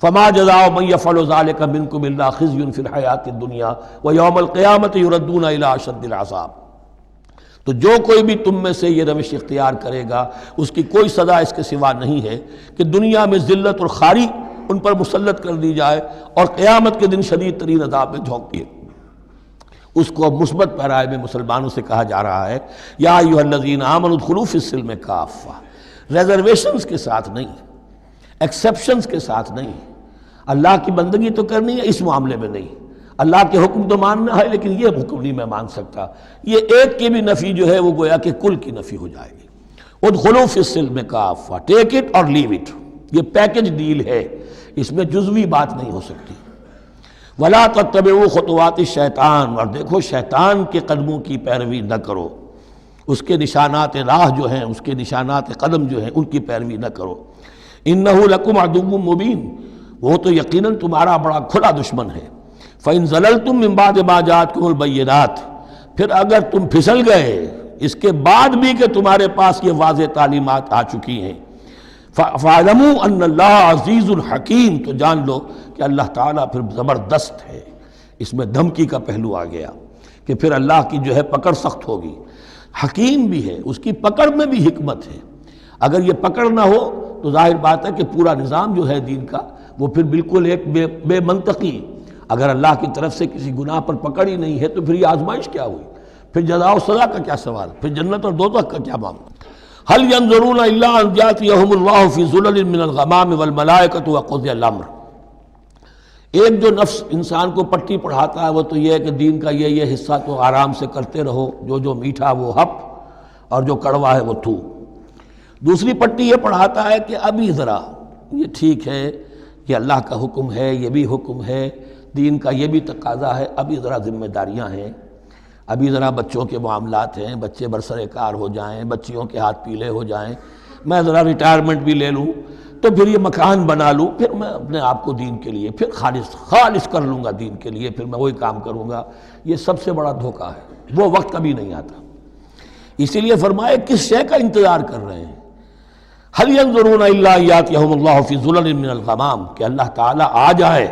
فما جزاء من يفعل ذلك منكم الا خزي في الحیاۃ الدنیا ویوم القیامۃ يردون الى اشد العذاب، تو جو کوئی بھی تم میں سے یہ روش اختیار کرے گا اس کی کوئی سزا اس کے سوا نہیں ہے کہ دنیا میں ذلت اور خواری ان پر مسلط کر دی جائے اور قیامت کے دن شدید ترین عذاب میں جھونک دیے۔ اس کو اب مثبت پیرائے میں مسلمانوں سے کہا جا رہا ہے، یا ایھا الذین آمنوا ادخلوا فی السلم کافہ، ریزرویشنز کے ساتھ نہیں، ایکسیپشنز کے ساتھ نہیں۔ اللہ کی بندگی تو کرنی ہے، اس معاملے میں نہیں، اللہ کے حکم تو ماننا ہے لیکن یہ حکم نہیں میں مان سکتا، یہ ایک کی بھی نفی جو ہے وہ گویا کہ کل کی نفی ہو جائے گی۔ ادخلوا فی السلم کافہ، ٹیک اٹ اور لیو اٹ، یہ پیکج ڈیل ہے، اس میں جزوی بات نہیں ہو سکتی۔ ولا تتبعوا خطوات الشیطان، اور دیکھو شیطان کے قدموں کی پیروی نہ کرو، اس کے نشانات راہ جو ہیں، اس کے نشانات قدم جو ہیں ان کی پیروی نہ کرو۔ انہ لکم عدو مبین، وہ تو یقیناً تمہارا بڑا کھلا دشمن ہے۔ فإن زللتم من بعد ما جاءتکم البینات، پھر اگر تم پھسل گئے اس کے بعد بھی کہ تمہارے پاس یہ واضح تعلیمات آ چکی ہیں، فَاعْلَمُوا أَنَّ اللَّهَ عَزِيزٌ حَكِيمٌ، تو جان لو کہ اللہ تعالیٰ پھر زبردست ہے۔ اس میں دھمکی کا پہلو آ گیا کہ پھر اللہ کی جو ہے پکڑ سخت ہوگی، حکیم بھی ہے، اس کی پکڑ میں بھی حکمت ہے۔ اگر یہ پکڑ نہ ہو تو ظاہر بات ہے کہ پورا نظام جو ہے دین کا وہ پھر بالکل ایک بے منطقی، اگر اللہ کی طرف سے کسی گناہ پر پکڑ ہی نہیں ہے تو پھر یہ آزمائش کیا ہوئی، پھر جزا و سزا کا کیا سوال، پھر جنت اور دوزخ کا کیا معاملہ۔ هل ينظرون الا ان ياتيهم الله في ظلل من الغمام والملائكة وقضي الامر۔ ایک جو نفس انسان کو پٹی پڑھاتا ہے وہ تو یہ ہے کہ دین کا یہ حصہ تو آرام سے کرتے رہو، جو میٹھا وہ ہپ اور جو کڑوا ہے وہ تھو۔ دوسری پٹی یہ پڑھاتا ہے کہ ابھی ذرا یہ ٹھیک ہے، یہ اللہ کا حکم ہے، یہ بھی حکم ہے، دین کا یہ بھی تقاضا ہے، ابھی ذرا ذمہ داریاں ہیں، ابھی ذرا بچوں کے معاملات ہیں، بچے برسر کار ہو جائیں، بچیوں کے ہاتھ پیلے ہو جائیں، میں ذرا ریٹائرمنٹ بھی لے لوں تو پھر یہ مکان بنا لوں، پھر میں اپنے آپ کو دین کے لیے پھر خالص کر لوں گا، دین کے لیے پھر میں وہی کام کروں گا۔ یہ سب سے بڑا دھوکہ ہے، وہ وقت کبھی نہیں آتا۔ اسی لیے فرمائے کس شے کا انتظار کر رہے ہیں؟ هل ينظرون الا ياتيهم الله في ظلل من الغمام، کہ اللہ تعالیٰ آ جائے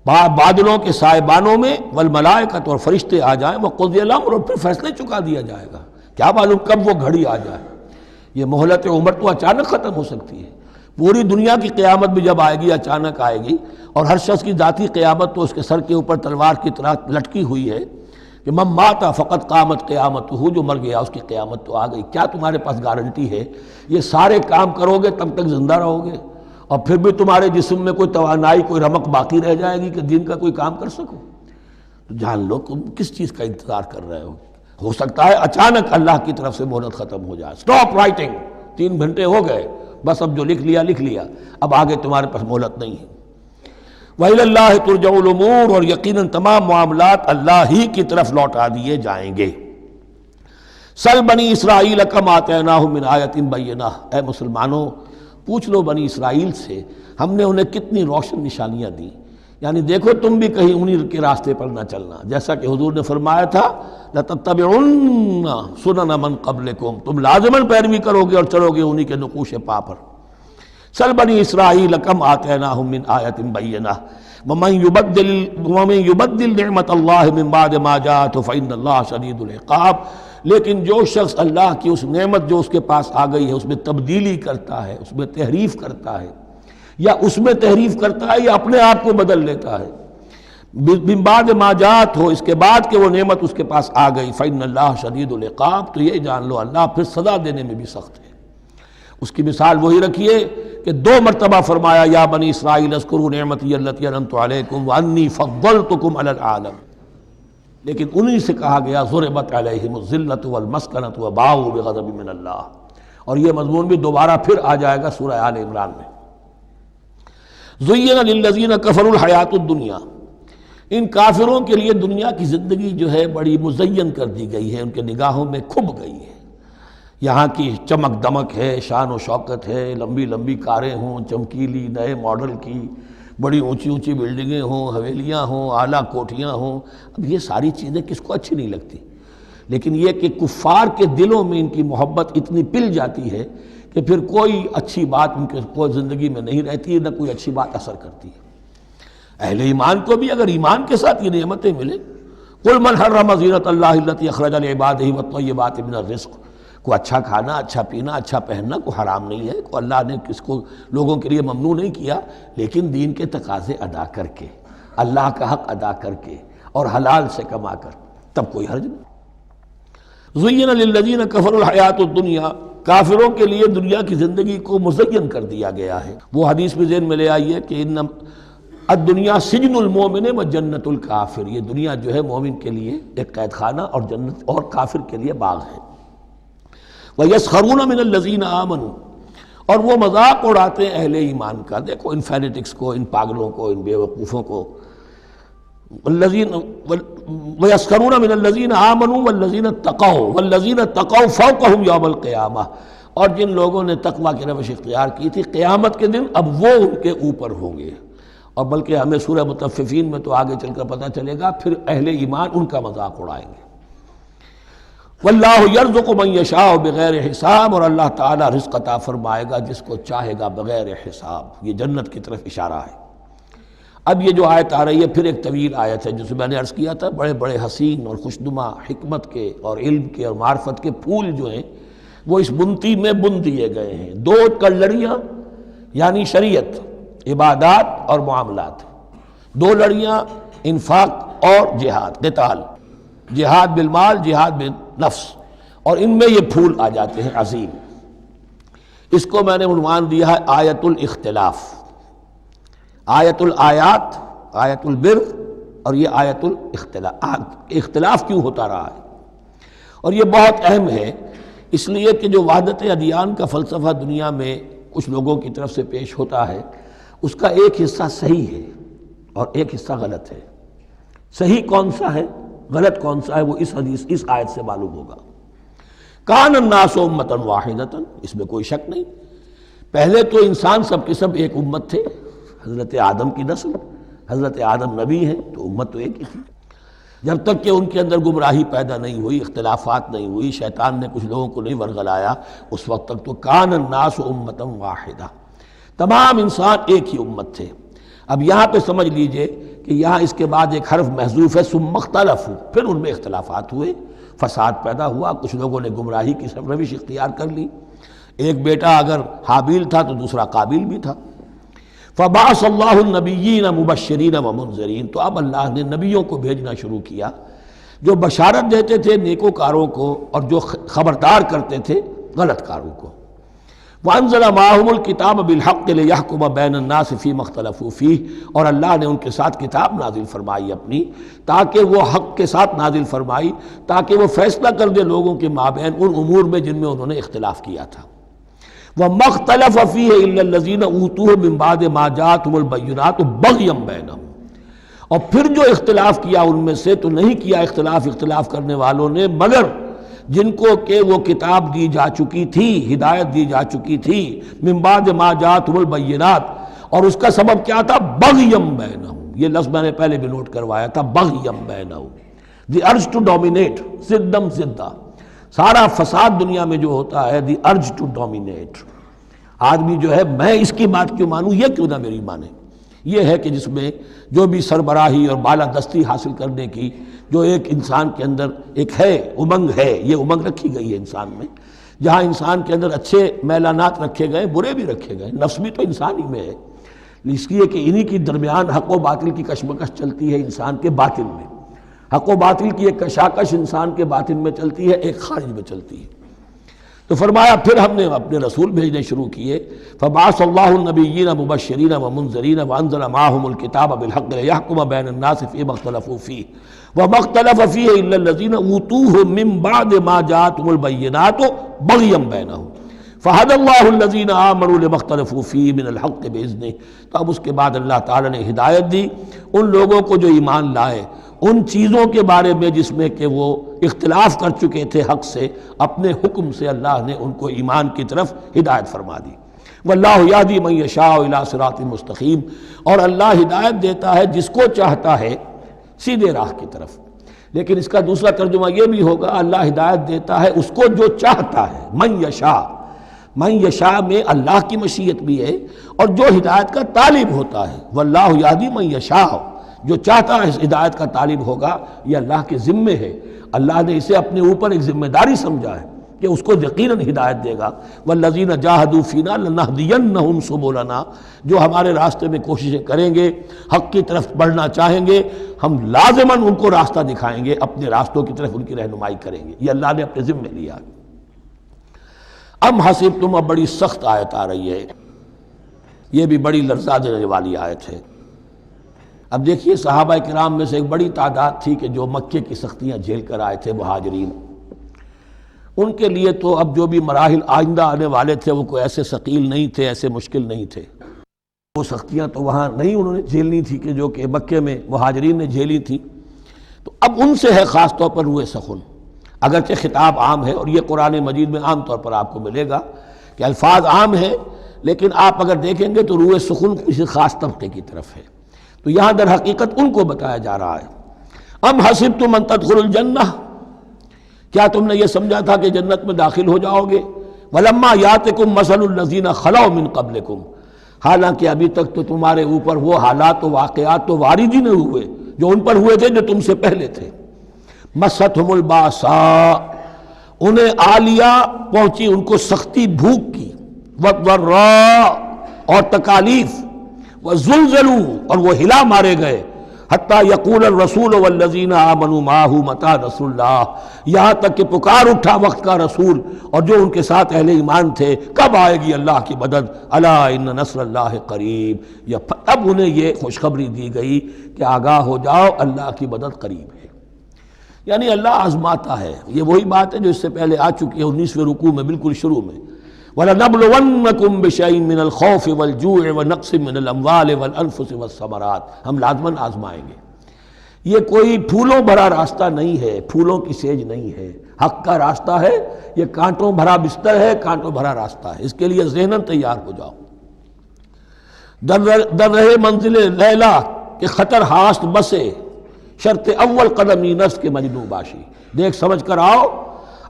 بادلوں کے سائبانوں میں، والملائکۃ اور فرشتے آ جائیں، وقضی الامر اور پھر فیصلے چکا دیا جائے گا۔ کیا معلوم کب وہ گھڑی آ جائے، یہ مہلت عمر تو اچانک ختم ہو سکتی ہے۔ پوری دنیا کی قیامت بھی جب آئے گی اچانک آئے گی، اور ہر شخص کی ذاتی قیامت تو اس کے سر کے اوپر تلوار کی طرح لٹکی ہوئی ہے کہ من مات فقط قامت قیامتہ، جو مر گیا اس کی قیامت تو آ گئی۔ کیا تمہارے پاس گارنٹی ہے یہ سارے کام کرو گے تب تک زندہ رہو گے اور پھر بھی تمہارے جسم میں کوئی توانائی، کوئی رمق باقی رہ جائے گی کہ دین کا کوئی کام کر سکو؟ تو جان لو تم کس چیز کا انتظار کر رہے ہو سکتا ہے اچانک اللہ کی طرف سے مہلت ختم ہو جائے، سٹاپ رائٹنگ، 3 گھنٹے ہو گئے، بس اب جو لکھ لیا، اب آگے تمہارے پاس مہلت نہیں ہے۔ وَإِلَى اللَّهِ تُرْجَعُ الْأُمُورُ، اور یقیناً تمام معاملات اللہ ہی کی طرف لوٹا دیے جائیں گے۔ سل بنی اسرائیل کم آتیناہم من آیۃ بینہ، اے مسلمانوں پوچھ لو بنی اسرائیل سے ہم نے انہیں کتنی روشن نشانیاں دی، یعنی دیکھو تم بھی کہیں انہی کے راستے پر نہ چلنا، جیسا کہ حضور نے فرمایا تھا لَتَتَّبِعُنَّ سُنَنَ مَن قَبْلِكُمْ، تم لازماً پیروی کرو گے اور چلو گے انہی کے نقوش پا پر۔ سل بنی اسرائیل کم آتیناہم من آیۃ بینہ ومن یبدل نعمت اللہ من بعد ما جاءتہ فإن اللہ شدید العقاب، لیکن جو شخص اللہ کی اس نعمت جو اس کے پاس آ گئی ہے اس میں تبدیلی کرتا ہے، اس میں تحریف کرتا ہے، یا اس میں تحریف کرتا ہے یا اپنے آپ کو بدل لیتا ہے، من بعد ما جاءت ہو، اس کے بعد کہ وہ نعمت اس کے پاس آ گئی، فإن اللہ شدید العقاب، تو یہ جان لو اللہ پھر سزا دینے میں بھی سخت ہے۔ اس کی مثال وہی رکھیے کہ 2 مرتبہ فرمایا یا بنی اسرائیل اذکروا نعمتی التی انعمت علیکم وانی فضلتکم علی العالم، لیکن انہی سے کہا گیا ضربت علیہم الذلۃ والمسکنۃ وباؤوا بغضب من اللہ، اور یہ مضمون بھی دوبارہ پھر آ جائے گا سورہ آل عمران میں۔ زین للذین کفروا الحیاۃ الدنیا، ان کافروں کے لیے دنیا کی زندگی جو ہے بڑی مزین کر دی گئی ہے، ان کے نگاہوں میں کھب گئی ہے۔ یہاں کی چمک دمک ہے، شان و شوکت ہے، لمبی لمبی کاریں ہوں، چمکیلی نئے ماڈل کی، بڑی اونچی اونچی بلڈنگیں ہوں، حویلیاں ہوں، اعلیٰ کوٹھیاں ہوں، اب یہ ساری چیزیں کس کو اچھی نہیں لگتی، لیکن یہ کہ کفار کے دلوں میں ان کی محبت اتنی پل جاتی ہے کہ پھر کوئی اچھی بات ان کے کوئی زندگی میں نہیں رہتی ہے، نہ کوئی اچھی بات اثر کرتی ہے۔ اہل ایمان کو بھی اگر ایمان کے ساتھ یہ نعمتیں ملیں، قل من حرم زینۃ اللہ التی اخرج لعبادہ والطیبات من الرزق، کو اچھا کھانا، اچھا پینا، اچھا پہننا کو حرام نہیں ہے، کو اللہ نے کس کو لوگوں کے لیے ممنوع نہیں کیا، لیکن دین کے تقاضے ادا کر کے، اللہ کا حق ادا کر کے اور حلال سے کما کر، تب کوئی حرج نہیں۔ زین للذین کفروا الحیاۃ الدنیا، کافروں کے لیے دنیا کی زندگی کو مزین کر دیا گیا ہے۔ وہ حدیث بھی ذہن میں لے آئیے کہ ان الدنیا سجن المومن و جنت الکافر، یہ دنیا جو ہے مومن کے لیے ایک قید خانہ اور جنت اور کافر کے لیے باغ ہے۔ وَيَسْخَرُونَ مِنَ الَّذِينَ آمَنُوا، اور وہ مذاق اڑاتے ہیں اہل ایمان کا۔ دیکھو ان فینیٹکس کو، ان پاگلوں کو، ان بیوقوفوں کو، والذین ویسخرون من الذین آمنوا والذین اتقوا والذین اتقوا فوقہم یوم القیامہ، اور جن لوگوں نے تقوی کی روش اختیار کی تھی قیامت کے دن اب وہ ان کے اوپر ہوں گے۔ اور بلکہ ہمیں سورہ مطففین میں تو آگے چل کر پتہ چلے گا پھر اہل ایمان ان کا مذاق اڑائیں گے۔ واللہ یرزق من یشاء بغیر حساب، اور اللہ تعالیٰ رزق عطا فرمائے گا جس کو چاہے گا بغیر حساب۔ یہ جنت کی طرف اشارہ ہے۔ اب یہ جو آیت آ رہی ہے پھر ایک طویل آیت ہے، جسے میں نے عرض کیا تھا بڑے بڑے حسین اور خوشنما حکمت کے اور علم کے اور معرفت کے پھول جو ہیں وہ اس بنتی میں بن دیے گئے ہیں۔ دو کلڑیاں یعنی شریعت، عبادات اور معاملات، دو لڑیاں انفاق اور جہاد، قتال، جہاد بالمال، جہاد بالنفس، اور ان میں یہ پھول آ جاتے ہیں عظیم۔ اس کو میں نے عنوان دیا ہے آیت الاختلاف، آیت الآیات، آیت البر، اور یہ آیت الاختلاف۔ اختلاف کیوں ہوتا رہا ہے؟ اور یہ بہت اہم ہے اس لیے کہ جو وحدت ادیان کا فلسفہ دنیا میں کچھ لوگوں کی طرف سے پیش ہوتا ہے اس کا ایک حصہ صحیح ہے اور ایک حصہ غلط ہے۔ صحیح کون سا ہے، غلط کون سا ہے، وہ اس حدیث، اس آیت سے معلوم ہوگا۔ کان الناس امۃ واحدۃ، اس میں کوئی شک نہیں، پہلے تو انسان سب کے سب ایک امت تھے، حضرت آدم کی نسل، حضرت آدم نبی ہیں تو امت تو ایک ہی تھی۔ جب تک کہ ان کے اندر گمراہی پیدا نہیں ہوئی، اختلافات نہیں ہوئی، شیطان نے کچھ لوگوں کو نہیں ورغلایا، اس وقت تک تو کان الناس امۃ واحدہ، تمام انسان ایک ہی امت تھے۔ اب یہاں پہ سمجھ لیجئے کہ یہاں اس کے بعد ایک حرف محذوف ہے، ثم اختلفوا، پھر ان میں اختلافات ہوئے، فساد پیدا ہوا، کچھ لوگوں نے گمراہی کی روش اختیار کر لی۔ ایک بیٹا اگر حابیل تھا تو دوسرا قابیل بھی تھا۔ فبعث اللہ النبیین مبشرین ومنذرین، تو اب اللہ نے نبیوں کو بھیجنا شروع کیا جو بشارت دیتے تھے نیکوکاروں کو اور جو خبردار کرتے تھے غلط کاروں کو۔ وانزل معهم الکتاب بالحق لیحکم بین الناس فیما اختلفوا فیہ، اور اللہ نے ان کے ساتھ کتاب نازل فرمائی اپنی تاکہ وہ حق کے ساتھ نازل فرمائی تاکہ وہ فیصلہ کر دے لوگوں کے مابین ان امور میں جن میں انہوں نے اختلاف کیا تھا۔ وَمَا اخْتَلَفَ فِيهِ إِلَّا الَّذِينَ أُوتُوهُ مِن بَعْدِ مَا جَاءَتْهُمُ الْبَيِّنَاتُ بَغْيًا بَيْنَهُمْ، اور پھر جو اختلاف کیا ان میں سے تو نہیں کیا اختلاف کرنے والوں نے مگر جن کو کہ وہ کتاب دی جا چکی تھی، ہدایت دی جا چکی تھی، من بعد ما جاءتهم البینات، اور اس کا سبب کیا تھا؟ بغیم بینہم، یہ لفظ میں نے پہلے بھی نوٹ کروایا تھا، بغیم بینہم، دی ارج ٹو ڈومینیٹ، زدم زدہ، سارا فساد دنیا میں جو ہوتا ہے دی ارج ٹو ڈومینیٹ، آدمی جو ہے میں اس کی بات کیوں مانوں، یہ کیوں نہ میری مانے، یہ ہے کہ جس میں جو بھی سربراہی اور بالادستی حاصل کرنے کی جو ایک انسان کے اندر ایک ہے امنگ ہے، یہ امنگ رکھی گئی ہے انسان میں، جہاں انسان کے اندر اچھے میلانات رکھے گئے، برے بھی رکھے گئے، نفس بھی تو انسان ہی میں ہے، اس لیے کہ انہی کی درمیان حق و باطل کی کشمکش چلتی ہے انسان کے باطن میں، حق و باطل کی ایک کشاکش انسان کے باطن میں چلتی ہے، ایک خارج میں چلتی ہے۔ تو فرمایا پھر ہم نے اپنے رسول بھیجنے شروع کیے، فبعث اللہ النبیین مبشرین ومنذرین وانزل معهم الکتاب بالحق لیحکم بین الناس فیما اختلفوا فیہ وما اختلف فیہ الا الذین اوتوہ من بعد ما جاءتهم البینات بغیا بینہم فہدی اللہ الذین آمنوا لما اختلفوا فیہ من الحق باذنہ۔ تو اب اس کے بعد اللہ تعالیٰ نے ہدایت دی ان لوگوں کو جو ایمان لائے ان چیزوں کے بارے میں جس میں کہ وہ اختلاف کر چکے تھے حق سے، اپنے حکم سے اللہ نے ان کو ایمان کی طرف ہدایت فرما دی۔ واللہ یہدی من یشاء الی صراط مستقیم، اور اللہ ہدایت دیتا ہے جس کو چاہتا ہے سیدھے راہ کی طرف۔ لیکن اس کا دوسرا ترجمہ یہ بھی ہوگا اللہ ہدایت دیتا ہے اس کو جو چاہتا ہے، من یشاء، من یشاء میں اللہ کی مشیت بھی ہے اور جو ہدایت کا طالب ہوتا ہے، واللہ یہدی من یشاء، جو چاہتا ہے اس ہدایت کا طالب ہوگا، یہ اللہ کے ذمے ہے، اللہ نے اسے اپنے اوپر ایک ذمہ داری سمجھا ہے کہ اس کو یقیناً ہدایت دے گا۔ والذین جاہدوا فینا لنہدینہم سبلنا، جو ہمارے راستے میں کوششیں کریں گے، حق کی طرف بڑھنا چاہیں گے، ہم لازماً ان کو راستہ دکھائیں گے، اپنے راستوں کی طرف ان کی رہنمائی کریں گے، یہ اللہ نے اپنے ذمے لیا۔ ام حسبتم، اب بڑی سخت آیت آ رہی ہے، یہ بھی بڑی لرزا دینے والی آیت ہے۔ اب دیکھیے صحابہ کرام میں سے ایک بڑی تعداد تھی کہ جو مکے کی سختیاں جھیل کر آئے تھے، مہاجرین، ان کے لیے تو اب جو بھی مراحل آئندہ آنے والے تھے وہ کوئی ایسے ثقیل نہیں تھے، ایسے مشکل نہیں تھے۔ وہ سختیاں تو وہاں نہیں انہوں نے جھیلنی تھی کہ جو کہ مکے میں مہاجرین نے جھیلی تھی، تو اب ان سے ہے خاص طور پر روئے سخن، اگرچہ خطاب عام ہے، اور یہ قرآن مجید میں عام طور پر آپ کو ملے گا کہ الفاظ عام ہیں، لیکن آپ اگر دیکھیں گے تو روئے سخن کسی خاص طبقے کی طرف ہے، تو یہاں در حقیقت ان کو بتایا جا رہا ہے۔ ام حسبتم ان تدخلوا الجنہ، کیا تم نے یہ سمجھا تھا کہ جنت میں داخل ہو جاؤ گے؟ ولما یاتکم مثل الذین خلوا من قبلکم، حالانکہ ابھی تک تو تمہارے اوپر وہ حالات و واقعات تو وارد ہی نہیں ہوئے جو ان پر ہوئے تھے جو تم سے پہلے تھے۔ مستہم الباساء، انہیں آ لیا پہنچی ان کو سختی بھوک کی، والضراء اور تکالیف، وزلزلوا اور وہ ہلا مارے گئے، حتیٰ یقول الرسول والذین آمنوا معہ متی نصر اللہ، یہاں تک کہ پکار اٹھا وقت کا رسول اور جو ان کے ساتھ اہل ایمان تھے، کب آئے گی اللہ کی مدد، الا ان نصر اللہ قریب، اب انہیں یہ خوشخبری دی گئی کہ آگاہ ہو جاؤ اللہ کی مدد قریب ہے۔ یعنی اللہ آزماتا ہے، یہ وہی بات ہے جو اس سے پہلے آ چکی ہے 19ویں رکوع میں بالکل شروع میں، وَلَنَبْلُوَنَّكُمْ بِشَيْءٍ مِّنَ الْخَوْفِ وَالْجُوعِ وَنَقْصٍ مِّنَ الْأَمْوَالِ وَالْأَنفُسِ وَالثَّمَرَاتِ، ہم لازماً آزمائیں گے۔ یہ کوئی پھولوں بھرا راستہ نہیں ہے، پھولوں کی سیج نہیں ہے، حق کا راستہ ہے، یہ کانٹوں بھرا بستر ہے، کانٹوں بھرا راستہ ہے، اس کے لیے ذہناً تیار ہو جاؤ۔ در رہے منزل لیلا کہ خطر ہاست بسے، شرط اول قدمی نفس کے مجنوں باشی، دیکھ سمجھ کر آؤ۔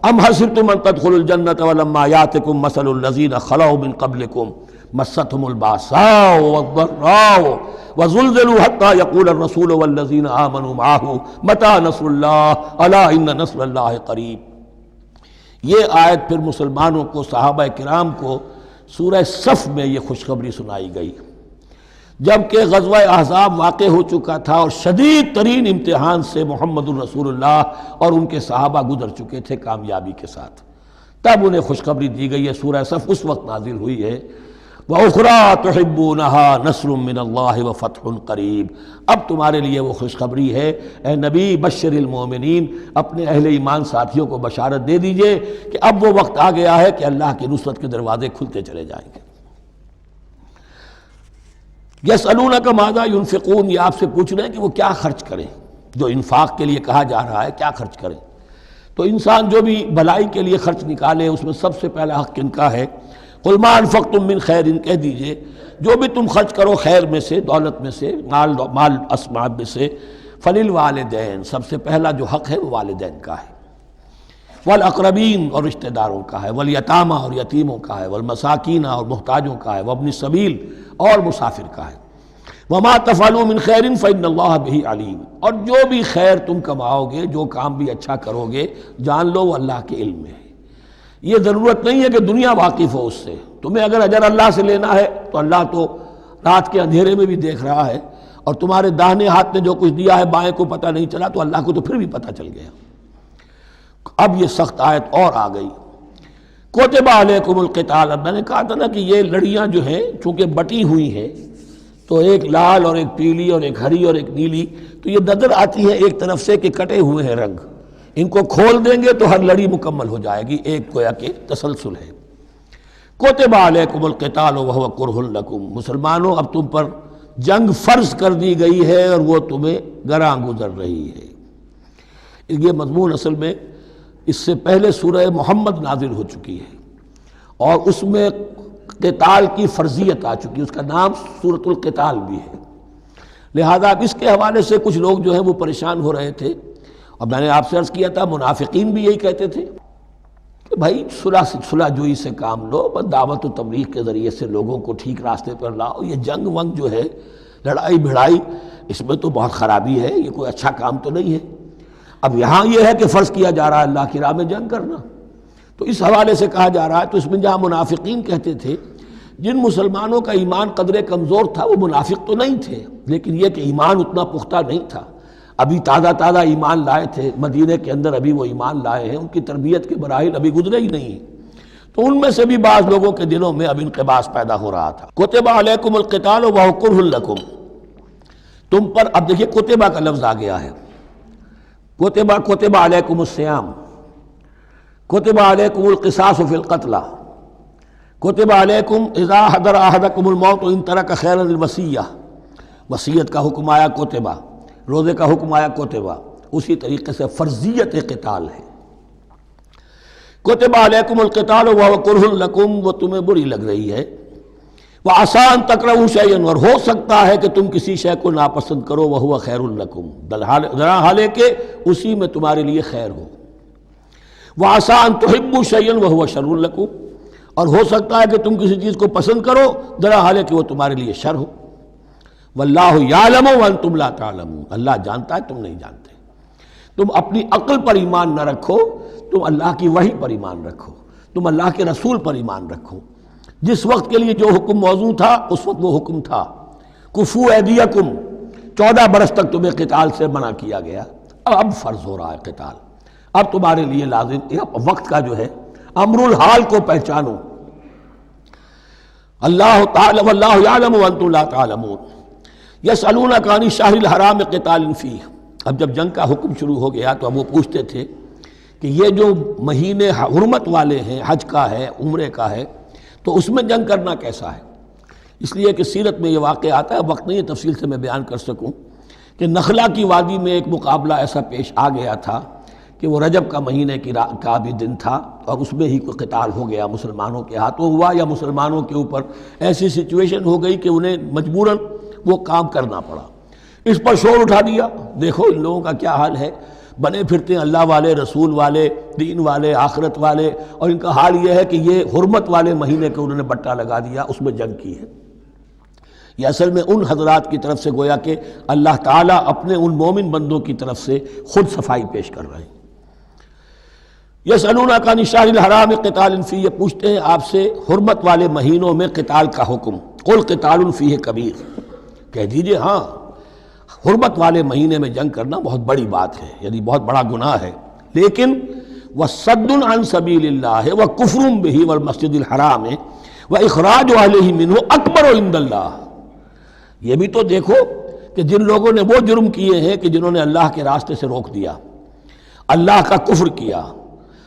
ام حسبتم ان تدخلوا الجنة ولما یاتکم مثل الذین خلوا من قبلکم مستهم الباساء والضراء وزلزلوا حتى يقول الرسول والذین آمنوا معه متی نصر اللہ الا ان نصر اللہ قریب۔ یہ آیت پھر مسلمانوں کو، صحابہ کرام کو سورہ صف میں یہ خوشخبری سنائی گئی، جبکہ غزوہ احزاب واقع ہو چکا تھا اور شدید ترین امتحان سے محمد الرسول اللہ اور ان کے صحابہ گزر چکے تھے کامیابی کے ساتھ، تب انہیں خوشخبری دی گئی ہے۔ سورہ صف اس وقت نازل ہوئی ہے، وَأُخْرَىٰ تُحِبُّونَهَا نَصْرٌ مِّنَ اللَّهِ وَفَتْحٌ قَرِیب، اب تمہارے لیے وہ خوشخبری ہے اے نبی، بشر المومنین، اپنے اہل ایمان ساتھیوں کو بشارت دے دیجئے کہ اب وہ وقت آ گیا ہے کہ اللہ کی نصرت کے دروازے کھلتے چلے جائیں گے۔ یسألونک ماذا ینفقون، یہ آپ سے پوچھ رہے ہیں کہ وہ کیا خرچ کریں، جو انفاق کے لیے کہا جا رہا ہے کیا خرچ کریں، تو انسان جو بھی بھلائی کے لیے خرچ نکالے اس میں سب سے پہلا حق کن کا ہے؟ قل ما انفقتم من خیر، کہہ دیجئے جو بھی تم خرچ کرو خیر میں سے، دولت میں سے، مال اسباب میں سے، فللوالدین، سب سے پہلا جو حق ہے وہ والدین کا ہے، والاقربین اور رشتہ داروں کا ہے، والیتامى اور یتیموں کا ہے، والمساکین اور محتاجوں کا ہے، وابن السبیل اور مسافر کا ہے، وما تفعلوا من خیر فإن اللہ بہ علیم، اور جو بھی خیر تم کماؤ گے، جو کام بھی اچھا کرو گے، جان لو وہ اللہ کے علم میں ہے۔ یہ ضرورت نہیں ہے کہ دنیا واقف ہو اس سے، تمہیں اگر اجر اللہ سے لینا ہے تو اللہ تو رات کے اندھیرے میں بھی دیکھ رہا ہے، اور تمہارے داہنے ہاتھ نے جو کچھ دیا ہے بائیں کو پتہ نہیں چلا تو اللہ کو تو پھر بھی پتہ چل گیا۔ اب یہ سخت آیت اور آ گئی، کتب علیکم القتال، اب میں نے کہا تھا نا کہ یہ لڑیاں جو ہیں چونکہ بٹی ہوئی ہیں تو ایک لال اور ایک پیلی اور ایک ہری اور ایک نیلی، تو یہ نظر آتی ہے ایک طرف سے کہ کٹے ہوئے ہیں رنگ، ان کو کھول دیں گے تو ہر لڑی مکمل ہو جائے گی، ایک گویا کہ تسلسل ہے۔ کتب علیکم القتال وہو کرہ لکم، مسلمانوں اب تم پر جنگ فرض کر دی گئی ہے اور وہ تمہیں گراں گزر رہی ہے۔ یہ مضمون اصل میں اس سے پہلے سورہ محمد نازل ہو چکی ہے اور اس میں قتال کی فرضیت آ چکی ہے، اس کا نام سورۃ القتال بھی ہے، لہذا اب اس کے حوالے سے کچھ لوگ جو ہیں وہ پریشان ہو رہے تھے، اور میں نے آپ سے عرض کیا تھا منافقین بھی یہی کہتے تھے کہ بھائی صلح جوئی سے کام لو، بس دعوت و تبلیغ کے ذریعے سے لوگوں کو ٹھیک راستے پر لاؤ، یہ جنگ ونگ جو ہے، لڑائی بھڑائی، اس میں تو بہت خرابی ہے، یہ کوئی اچھا کام تو نہیں ہے۔ اب یہاں یہ ہے کہ فرض کیا جا رہا ہے اللہ کی راہ میں جنگ کرنا، تو اس حوالے سے کہا جا رہا ہے، تو اس میں جہاں منافقین کہتے تھے، جن مسلمانوں کا ایمان قدرے کمزور تھا وہ منافق تو نہیں تھے، لیکن یہ کہ ایمان اتنا پختہ نہیں تھا، ابھی تازہ ایمان لائے تھے، مدینے کے اندر ابھی وہ ایمان لائے ہیں، ان کی تربیت کے مراحل ابھی گزرے ہی نہیں، تو ان میں سے بھی بعض لوگوں کے دلوں میں اب انقباض پیدا ہو رہا تھا۔ کتب علیکم القتال وہو کرہ لکم، تم پر، اب دیکھیے کتبہ کا لفظ آ گیا ہے، کتب علیکم الصیام، کتب علیکم القصاص فی القتلى، کتب علیکم اذا حضر احدکم الموت ان ترک خیرا الوصیہ، وصیت کا حکم آیا کتبہ، روزے کا حکم آیا کتبہ، اسی طریقے سے فرضیت قتال ہے۔ کتب علیکم القتال وهو کرہ لکم، وہ تمہیں بری لگ رہی ہے، وعسیٰ ان تکرہوا شیئا، اور ہو سکتا ہے کہ تم کسی شے کو ناپسند کرو، وہو خیر لکم، درا حالے کہ اسی میں تمہارے لیے خیر ہو، وعسیٰ ان تحبوا شیئا وہو شر لکم، اور ہو سکتا ہے کہ تم کسی چیز کو پسند کرو درا حالے کہ وہ تمہارے لیے شر ہو، واللہ یعلم وانتم لا تعلمون، اللہ جانتا ہے تم نہیں جانتے۔ تم اپنی عقل پر ایمان نہ رکھو، تم اللہ کی وحی پر ایمان رکھو، تم اللہ کے رسول پر ایمان رکھو۔ جس وقت کے لیے جو حکم موضوع تھا اس وقت وہ حکم تھا، کفو ایدیکم، 14 برس تک تمہیں قتال سے منع کیا گیا، اب فرض ہو رہا ہے قتال، اب تمہارے لیے لازم، وقت کا جو ہے امر الحال کو پہچانو۔ اللہ تعالی واللہ یعلم وانتم لا تعلمون، یسألونک عن الشہر الحرام قتال فیہ، اب جب جنگ کا حکم شروع ہو گیا تو اب وہ پوچھتے تھے کہ یہ جو مہینے حرمت والے ہیں، حج کا ہے، عمرے کا ہے، تو اس میں جنگ کرنا کیسا ہے؟ اس لیے کہ سیرت میں یہ واقعہ آتا ہے، وقت نہیں ہے تفصیل سے میں بیان کر سکوں، کہ نخلا کی وادی میں ایک مقابلہ ایسا پیش آ گیا تھا کہ وہ رجب کا مہینے کا بھی دن تھا، اور اس میں ہی کوئی قتال ہو گیا، مسلمانوں کے ہاتھوں ہوا یا مسلمانوں کے اوپر ایسی سچویشن ہو گئی کہ انہیں مجبوراً وہ کام کرنا پڑا۔ اس پر شور اٹھا دیا، دیکھو ان لوگوں کا کیا حال ہے، بنے پھرتے ہیں اللہ والے، رسول والے، دین والے، آخرت والے، اور ان کا حال یہ ہے کہ یہ حرمت والے مہینے کے انہوں نے بٹا لگا دیا، اس میں جنگ کی ہے۔ یہ اصل میں ان حضرات کی طرف سے گویا کہ اللہ تعالیٰ اپنے ان مومن بندوں کی طرف سے خود صفائی پیش کر رہے ہیں۔ یسألونک عن الشہر الحرام قتال فیہ، یہ پوچھتے ہیں آپ سے حرمت والے مہینوں میں قتال کا حکم، قل قتال فیہ کبیر، کہہ دیجئے ہاں حرمت والے مہینے میں جنگ کرنا بہت بڑی بات ہے، یعنی بہت بڑا گناہ ہے، لیکن وَصَدٌّ عَن سَبِيلِ اللَّهِ وَكُفْرٌ بِهِ وَالْمَسْجِدِ الْحَرَامِ وَإِخْرَاجُ أَهْلِهِ مِنْهُ أَكْبَرُ عِندَ اللَّهِ، یہ بھی تو دیکھو کہ جن لوگوں نے وہ جرم کیے ہیں کہ جنہوں نے اللہ کے راستے سے روک دیا، اللہ کا کفر کیا،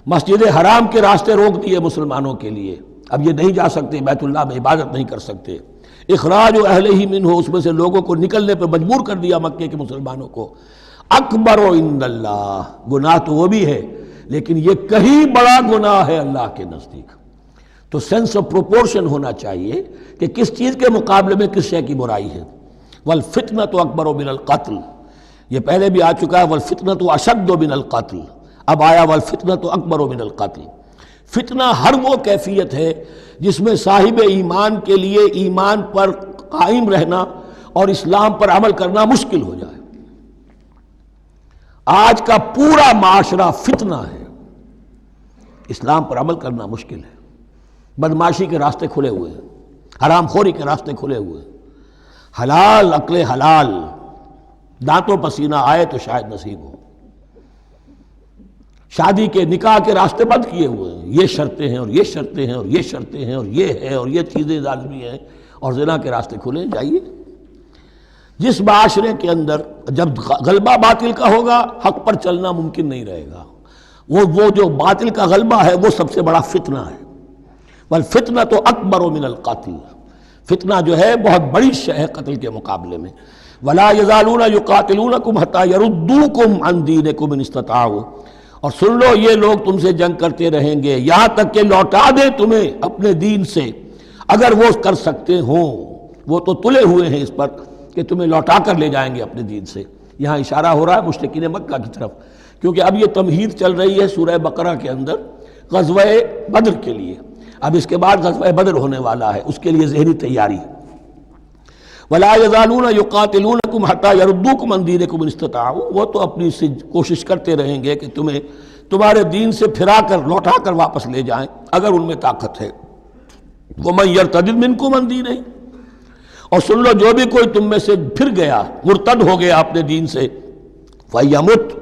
مسجد حرام کے راستے روک دیے مسلمانوں کے لیے، اب یہ نہیں جا سکتے، بیت اللہ میں عبادت نہیں کر سکتے، اخراج اہلہ منہ، اس میں سے لوگوں کو نکلنے پہ مجبور کر دیا مکے کے مسلمانوں کو، اکبر عند اللہ، گناہ تو وہ بھی ہے لیکن یہ کہیں بڑا گناہ ہے اللہ کے نزدیک۔ تو سینس آف پروپورشن ہونا چاہیے کہ کس چیز کے مقابلے میں کس شے کی برائی ہے۔ والفتنۃ اکبر من القتل، یہ پہلے بھی آ چکا ہے، والفتنۃ اشد من القتل، اب آیا والفتنۃ اکبر من القتل۔ فتنہ ہر وہ کیفیت ہے جس میں صاحب ایمان کے لیے ایمان پر قائم رہنا اور اسلام پر عمل کرنا مشکل ہو جائے۔ آج کا پورا معاشرہ فتنہ ہے، اسلام پر عمل کرنا مشکل ہے، بدماشی کے راستے کھلے ہوئے ہیں، حرام خوری کے راستے کھلے ہوئے ہیں، حلال عقل حلال دانتوں پسینہ آئے تو شاید نصیب ہو، شادی کے نکاح کے راستے بند کیے ہوئے ہیں، یہ شرطیں ہیں اور یہ شرطیں ہیں اور یہ شرطیں ہیں اور یہ ہے اور یہ چیزیں لازمی ہیں، اور زنا کے راستے کھلے جائیے۔ جس معاشرے کے اندر جب غلبہ باطل کا ہوگا حق پر چلنا ممکن نہیں رہے گا، وہ جو باطل کا غلبہ ہے وہ سب سے بڑا فتنہ ہے۔ والفتنۃ اکبر من القتل، فتنہ جو ہے بہت بڑی شے ہے قتل کے مقابلے میں۔ ولا یزالون یقاتلونکم حتی یردوکم عن دینکم ان استطاعوا، اور سن لو یہ لوگ تم سے جنگ کرتے رہیں گے یہاں تک کہ لوٹا دیں تمہیں اپنے دین سے، اگر وہ کر سکتے ہوں، وہ تو تلے ہوئے ہیں اس پر کہ تمہیں لوٹا کر لے جائیں گے اپنے دین سے۔ یہاں اشارہ ہو رہا ہے مشرکین مکہ کی طرف، کیونکہ اب یہ تمہید چل رہی ہے سورہ بقرہ کے اندر غزوہ بدر کے لیے، اب اس کے بعد غزوہ بدر ہونے والا ہے، اس کے لیے ذہنی تیاری۔ وَلَا يَزَالُونَ يُقَاتِلُونَكُمْ حَتَّى يَرُدُّوكُمْ عَنْ دِينِكُمْ إِنِ اسْتَطَاعُوا، وہ تو اپنی سے کوشش کرتے رہیں گے کہ تمہیں تمہارے دین سے پھرا کر لوٹا کر واپس لے جائیں اگر ان میں طاقت ہے۔ وَمَنْ يَرْتَدِدْ مِنْكُمْ عَنْ دِينِهِ، اور سن لو جو بھی کوئی تم میں سے پھر گیا، مرتد ہو گیا اپنے دین سے، فَيَمُتْ،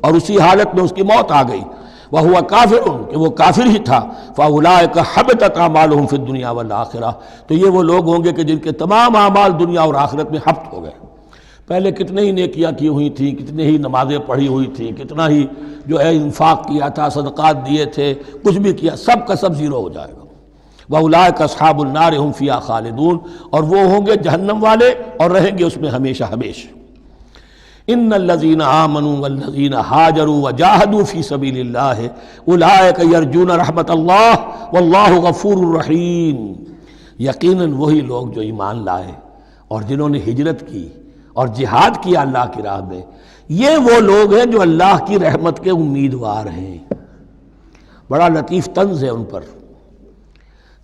اور اسی حالت میں اس کی موت آ گئی، وَهُوَ كَافِرٌ، کہ وہ کافر ہی تھا، فَأُولَٰئِكَ حَبِطَتْ أَعْمَالُهُمْ فِي الدُّنْيَا وَالْآخِرَةِ، تو یہ وہ لوگ ہوں گے کہ جن کے تمام اعمال دنیا اور آخرت میں حبط ہو گئے۔ پہلے کتنے ہی نیکیاں کی ہوئی تھیں، کتنے ہی نمازیں پڑھی ہوئی تھیں، کتنا ہی جو ہے انفاق کیا تھا، صدقات دیے تھے، کچھ بھی کیا، سب کا سب زیرو ہو جائے گا۔ وَأُولَٰئِكَ أَصْحَابُ النَّارِ هُمْ فِيهَا خَالِدُونَ، اور وہ ہوں گے جہنم والے اور رہیں گے اس میں ہمیشہ ہمیشہ۔ ان الذین آمنوا والذین ہاجروا وجاہدوا فی سبیل اللہ اولئک یرجون رحمت اللہ واللہ غفور رحیم۔ یقیناً وہی لوگ جو ایمان لائے اور جنہوں نے ہجرت کی اور جہاد کیا اللہ کی راہ میں، یہ وہ لوگ ہیں جو اللہ کی رحمت کے امیدوار ہیں۔ بڑا لطیف طنز ہے ان پر،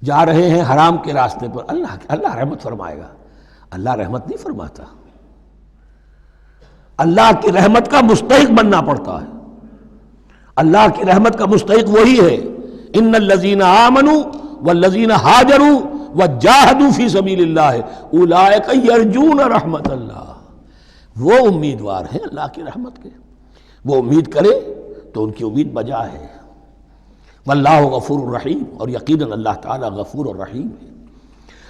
جا رہے ہیں حرام کے راستے پر، اللہ رحمت فرمائے گا۔ اللہ رحمت نہیں فرماتا، اللہ کی رحمت کا مستحق بننا پڑتا ہے۔ اللہ کی رحمت کا مستحق وہی ہے، ان الذین آمنوا والذین ہاجروا وجاہدوا فی سبیل اللہ اولئک یرجون رحمت اللہ۔ وہ امیدوار ہیں اللہ کی رحمت کے، وہ امید کرے تو ان کی امید بجا ہے۔ واللہ غفور الرحیم، اور یقیناً اللہ تعالیٰ غفور الرحیم ہے۔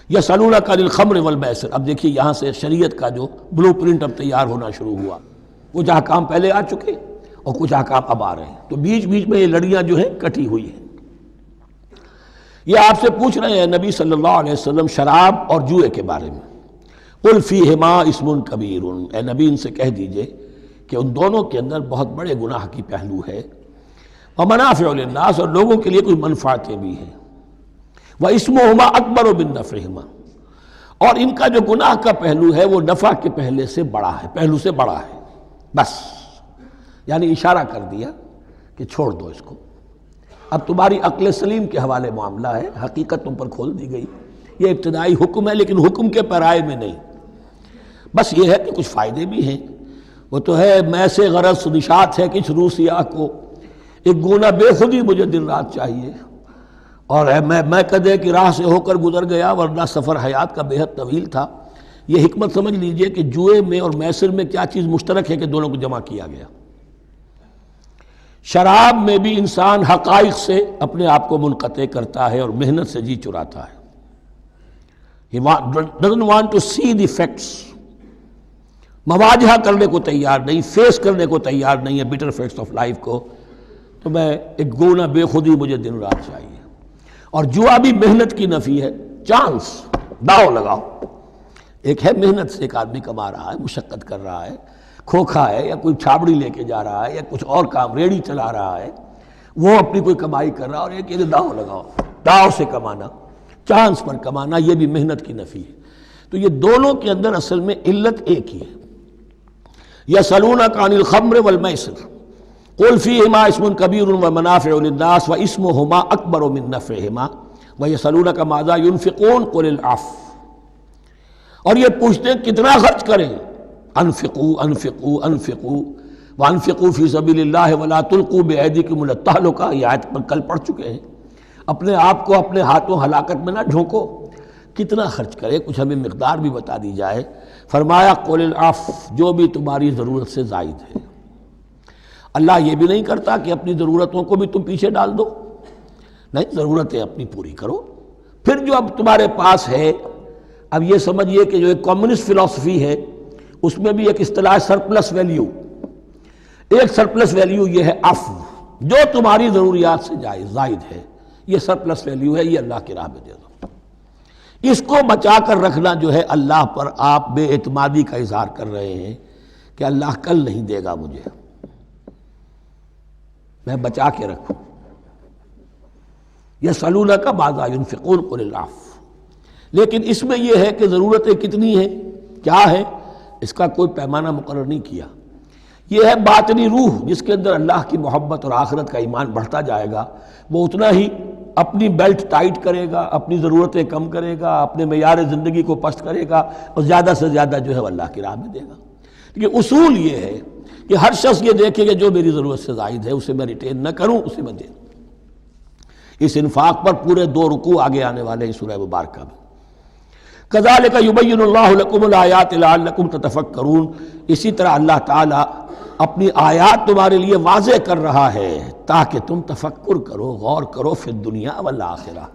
یسألونک عن الخمر والمیسر، اب دیکھیے یہاں سے شریعت کا جو بلو پرنٹ اب تیار ہونا شروع ہوا۔ کچھ احکام پہلے آ چکے اور کچھ احکام اب آ رہے ہیں، تو بیچ بیچ میں یہ لڑیاں جو ہیں کٹی ہوئی ہیں۔ یہ آپ سے پوچھ رہے ہیں نبی صلی اللہ علیہ وسلم شراب اور جوئے کے بارے میں۔ قل فیہما اسم کبیر، اے نبی ان سے کہہ دیجئے کہ ان دونوں کے اندر بہت بڑے گناہ کی پہلو ہے، ومنافع للناس، اور لوگوں کے لیے کچھ منفعتیں بھی ہیں، واسمہما اکبر من نفعہما، اور ان کا جو گناہ کا پہلو ہے وہ نفع کے پہلو سے بڑا ہے۔ بس یعنی اشارہ کر دیا کہ چھوڑ دو اس کو، اب تمہاری عقل سلیم کے حوالے معاملہ ہے، حقیقت تم پر کھول دی گئی۔ یہ ابتدائی حکم ہے لیکن حکم کے پیرائے میں نہیں، بس یہ ہے کہ کچھ فائدے بھی ہیں۔ وہ تو ہے میں سے غرض نشات ہے کچھ روح سیاہ کو، ایک گونا بے خودی مجھے دن رات چاہیے، اور میں کدے کی راہ سے ہو کر گزر گیا ورنہ سفر حیات کا بے حد طویل تھا۔ یہ حکمت سمجھ لیجئے کہ جوئے میں اور میسر میں کیا چیز مشترک ہے کہ دونوں کو جمع کیا گیا۔ شراب میں بھی انسان حقائق سے اپنے آپ کو منقطع کرتا ہے اور محنت سے جی چراتا ہے۔ He doesn't want to see the facts، مواجہہ کرنے کو تیار نہیں، فیس کرنے کو تیار نہیں ہے bitter facts of life کو، تو میں ایک گونا بے خودی مجھے دن رات چاہیے۔ اور جوا بھی محنت کی نفی ہے، چانس، داؤ لگاؤ۔ ایک ہے محنت سے ایک آدمی کما رہا ہے، مشقت کر رہا ہے، کھوکھا ہے یا کوئی چھابڑی لے کے جا رہا ہے یا کچھ اور کام ریڑھی چلا رہا ہے، وہ اپنی کوئی کمائی کر رہا ہے، اور ایک یہ داؤ لگاؤ، داؤ سے کمانا، چانس پر کمانا، یہ بھی محنت کی نفی ہے۔ تو یہ دونوں کے اندر اصل میں علت ایک ہی ہے۔ یسألونک عن الخمر والمیسر قل فیہما اسم کبیر ومنافع للناس واسمہما اکبر من نفعہما ویسألونک ماذا ینفقون قل العفو، اور یہ پوچھتے ہیں کتنا خرچ کریں، انفقوا انفقوا انفقوا وانفقوا فی سبیل اللہ ولا تلقوا بایدیکم الی التہلکہ، یہ آیت پر کل پڑھ چکے ہیں۔ اپنے آپ کو اپنے ہاتھوں ہلاکت میں نہ جھونکو، کتنا خرچ کرے، کچھ ہمیں مقدار بھی بتا دی جائے۔ فرمایا قل العفو، جو بھی تمہاری ضرورت سے زائد ہے۔ اللہ یہ بھی نہیں کرتا کہ اپنی ضرورتوں کو بھی تم پیچھے ڈال دو، نہیں، ضرورتیں اپنی پوری کرو، پھر جو اب تمہارے پاس ہے۔ اب یہ سمجھیے کہ جو ایک کمیونسٹ فلسفی ہے اس میں بھی ایک اصطلاح سرپلس ویلیو، ایک سرپلس ویلیو یہ ہے عفو، جو تمہاری ضروریات سے زائد ہے، یہ سرپلس ویلیو ہے، یہ اللہ کی راہ میں دے دو۔ اس کو بچا کر رکھنا جو ہے اللہ پر آپ بے اعتمادی کا اظہار کر رہے ہیں کہ اللہ کل نہیں دے گا مجھے، میں بچا کے رکھوں۔ یسألونک ماذا ینفقون قل العفو، لیکن اس میں یہ ہے کہ ضرورتیں کتنی ہیں، کیا ہے، اس کا کوئی پیمانہ مقرر نہیں کیا۔ یہ ہے باطنی روح، جس کے اندر اللہ کی محبت اور آخرت کا ایمان بڑھتا جائے گا، وہ اتنا ہی اپنی بیلٹ ٹائٹ کرے گا، اپنی ضرورتیں کم کرے گا، اپنے معیار زندگی کو پست کرے گا، اور زیادہ سے زیادہ جو ہے وہ اللہ کی راہ میں دے گا۔ لیکن اصول یہ ہے کہ ہر شخص یہ دیکھے کہ جو میری ضرورت سے زائد ہے اسے میں ریٹین نہ کروں، اسے میں دے دوں۔ اس انفاق پر پورے 2 رکوع آگے آنے والے ہیں سورہ مبارکہ میں۔ کذالک یبین اللہ لکم الآیات لعلکم تتفکرون، اسی طرح اللہ تعالیٰ اپنی آیات تمہارے لیے واضح کر رہا ہے تاکہ تم تفکر کرو، غور کرو، فی الدنیا والآخرہ۔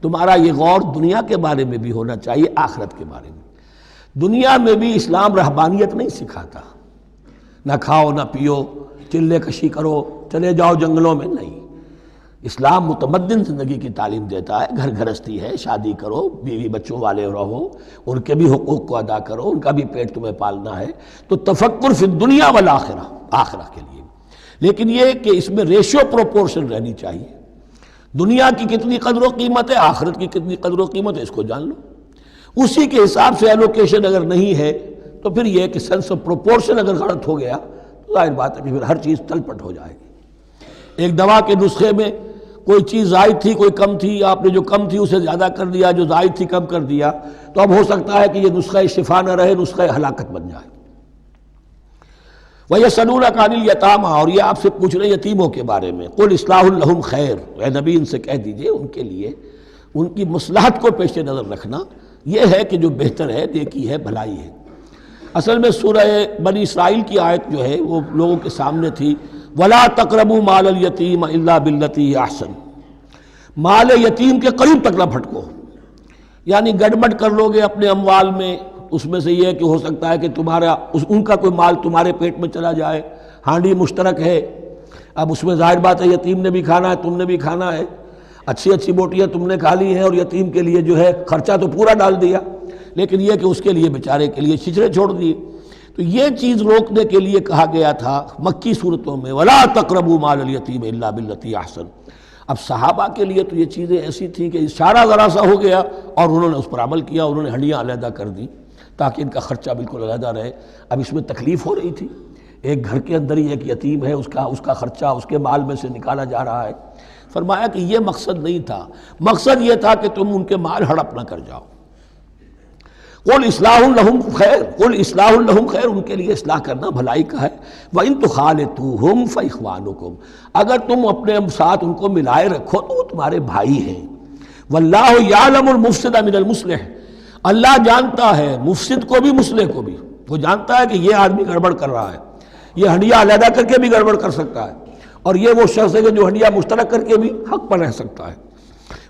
تمہارا یہ غور دنیا کے بارے میں بھی ہونا چاہیے، آخرت کے بارے میں۔ دنیا میں بھی اسلام رہبانیت نہیں سکھاتا، نہ کھاؤ نہ پیو، چلے کشی کرو، چلے جاؤ جنگلوں میں، نہیں۔ اسلام متمدن زندگی کی تعلیم دیتا ہے، گھر گھرستی ہے، شادی کرو، بیوی بچوں والے رہو، ان کے بھی حقوق کو ادا کرو، ان کا بھی پیٹ تمہیں پالنا ہے، تو تفکر فی الدنیا والآخرہ، آخرہ کے لیے۔ لیکن یہ کہ اس میں ریشو پروپورشن رہنی چاہیے، دنیا کی کتنی قدر و قیمت ہے، آخرت کی کتنی قدر و قیمت ہے، اس کو جان لو۔ اسی کے حساب سے ایلوکیشن اگر نہیں ہے تو پھر یہ کہ سینس آف پروپورشن اگر غلط ہو گیا تو ظاہر بات ہے کہ پھر ہر چیز تل پٹ ہو جائے گی۔ ایک دوا کے نسخے میں کوئی چیز زائد تھی، کوئی کم تھی، آپ نے جو کم تھی اسے زیادہ کر دیا، جو زائد تھی کم کر دیا، تو اب ہو سکتا ہے کہ یہ نسخہ شفا نہ رہے، نسخہ ہلاکت بن جائے۔ وَيَسْأَلُونَكَ عَنِ الْيَتَامَىٰ، اور یہ آپ سے پوچھ رہے ہیں یتیموں کے بارے میں، قُلْ إِصْلَاحٌ لَهُمْ خَيْرٌ، اے نبی ان سے کہہ دیجئے ان کے لیے ان کی مصلحت کو پیش نظر رکھنا یہ ہے کہ جو بہتر ہے، نیکی ہے، بھلائی ہے۔ اصل میں سورہ بنی اسرائیل کی آیت جو ہے وہ لوگوں کے سامنے تھی، وَلَا تَقْرَبُوا مَالَ الْيَتِيمَ إِلَّا بِالَّتِي هِيَ أَحْسَنُ، مال یتیم کے قریب تک نہ بھٹکو، یعنی گڑبڑ کر لو گے اپنے اموال میں، اس میں سے یہ کہ ہو سکتا ہے کہ تمہارا ان کا کوئی مال تمہارے پیٹ میں چلا جائے، ہانڈی مشترک ہے، اب اس میں ظاہر بات ہے یتیم نے بھی کھانا ہے، تم نے بھی کھانا ہے، اچھی اچھی بوٹیاں تم نے کھا لی ہیں اور یتیم کے لیے جو ہے خرچہ تو پورا ڈال دیا، لیکن یہ کہ اس کے لیے بیچارے کے لیے چھچڑے چھوڑ دیے۔ تو یہ چیز روکنے کے لیے کہا گیا تھا مکی صورتوں میں وَلَا تَقْرَبُوا مَالَ الْيَتِيمِ إِلَّا بِالَّتِي أَحْسَنُ۔ اب صحابہ کے لیے تو یہ چیزیں ایسی تھیں کہ اشارہ ذرا سا ہو گیا اور انہوں نے اس پر عمل کیا، انہوں نے ہنڈیاں علیحدہ کر دی تاکہ ان کا خرچہ بالکل علیحدہ رہے۔ اب اس میں تکلیف ہو رہی تھی، ایک گھر کے اندر ہی ایک یتیم ہے، اس کا خرچہ اس کے مال میں سے نکالا جا رہا ہے۔ فرمایا کہ یہ مقصد نہیں تھا، مقصد یہ تھا کہ تم ان کے مال ہڑپ نہ کر جاؤ۔ قُلْ إِصْلَاحٌ لَهُمْ خَيْرٌ، قُلْ إِصْلَاحٌ لَهُمْ خَيْرٌ، ان کے لیے اصلاح کرنا بھلائی کا ہے۔ وَإِن تُخَالِطُوهُمْ فَإِخْوَانُكُمْ، اگر تم اپنے ساتھ ان کو ملائے رکھو تو وہ تمہارے بھائی ہیں۔ وَاللَّهُ يَعْلَمُ الْمُفْسِدَ مِنَ الْمُصْلِحِ، اللہ جانتا ہے مفسد کو بھی مصلح کو بھی، وہ جانتا ہے کہ یہ آدمی گڑبڑ کر رہا ہے، یہ ہنڈیاں علیحدہ کر کے بھی گڑبڑ کر سکتا ہے، اور یہ وہ شخص ہے کہ جو ہنڈیاں مشترک کر کے بھی حق پر رہ سکتا ہے۔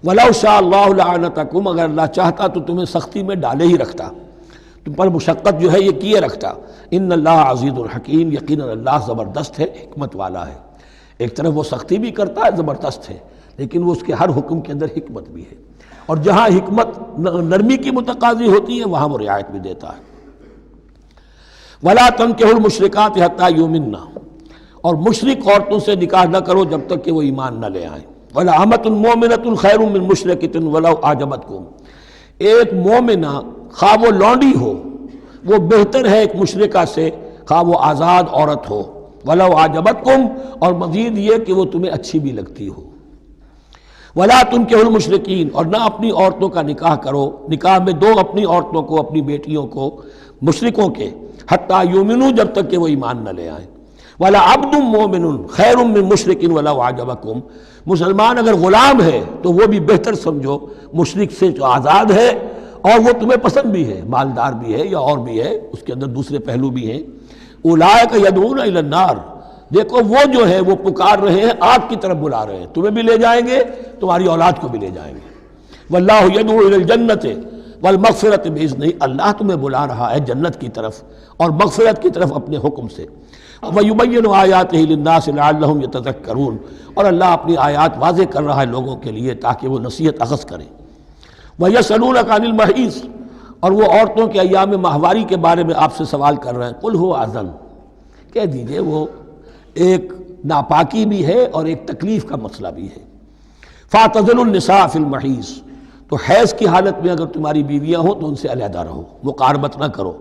وَلَوْ شَاءَ اللَّهُ لَعَنَتَكُمْ، اگر اللہ چاہتا تو تمہیں سختی میں ڈالے ہی رکھتا، تم پر مشقت جو ہے یہ کیے رکھتا۔ ان اللہ عزیز الحکیم، یقیناً اللہ زبردست ہے، حکمت والا ہے۔ ایک طرف وہ سختی بھی کرتا ہے، زبردست ہے، لیکن وہ اس کے ہر حکم کے اندر حکمت بھی ہے، اور جہاں حکمت نرمی کی متقاضی ہوتی ہے وہاں وہ رعایت بھی دیتا ہے۔ وَلَا تَنكِحُوا الْمُشْرِكَاتِ حَتَّىٰ يُؤْمِنَّ، اور مشرک عورتوں سے نکاح نہ کرو جب تک کہ وہ ایمان نہ لے آئیں۔ وَلَا أَمَةٌ مُؤْمِنَةٌ خَيْرٌ مِّن مُشْرِكَةٍ وَلَوْ أَعْجَبَتْكُمْ، ایک مومنہ خواہ وہ لونڈی ہو وہ بہتر ہے ایک مشرکہ سے، خواہ وہ آزاد عورت ہو۔ وَلَوْ أَعْجَبَتْكُمْ، اور مزید یہ کہ وہ تمہیں اچھی بھی لگتی ہو۔ وَلَا تُنكِحُوا الْمُشْرِكِينَ، اور نہ اپنی عورتوں کا نکاح کرو، نکاح میں دو اپنی عورتوں کو، اپنی بیٹیوں کو مشرکوں کے، حتیٰ یؤمنوا، جب تک کہ وہ ایمان نہ لے آئیں۔ وَلَا عَبْدٌ مُؤْمِنٌ خَيْرٌ مِّن مُشْرِكٍ وَلَوْ أَعْجَبَكُمْ، مسلمان اگر غلام ہے تو وہ بھی بہتر سمجھو مشرک سے جو آزاد ہے اور وہ تمہیں پسند بھی ہے، مالدار بھی ہے یا اور بھی ہے، اس کے اندر دوسرے پہلو بھی ہیں۔ اولئک یدعون الی النار، دیکھو وہ جو ہے وہ پکار رہے ہیں، آگ کی طرف بلا رہے ہیں، تمہیں بھی لے جائیں گے، تمہاری اولاد کو بھی لے جائیں گے۔ واللہ یدعو الی الجنۃ والمغفرۃ باذنہ، اللہ تمہیں بلا رہا ہے جنت کی طرف اور مغفرت کی طرف اپنے حکم سے۔ وَيُبَيِّنُ آیاتہ للناس لعلہم یتذکرون، اور اللہ اپنی آیات واضح کر رہا ہے لوگوں کے لیے تاکہ وہ نصیحت اخذ کریں۔ وَيَسْأَلُونَكَ عَنِ الْمَحِيضِ، اور وہ عورتوں کے ایام ماہواری کے بارے میں آپ سے سوال کر رہے ہیں۔ قُلْ هُوَ أَذًى، کہہ دیجئے وہ ایک ناپاکی بھی ہے اور ایک تکلیف کا مسئلہ بھی ہے۔ فَاعْتَزِلُوا النِّسَاءَ فِي الْمَحِيضِ، تو حیض کی حالت میں اگر تمہاری بیویاں ہوں تو ان سے علیحدہ رہو، مقاربت نہ کرو۔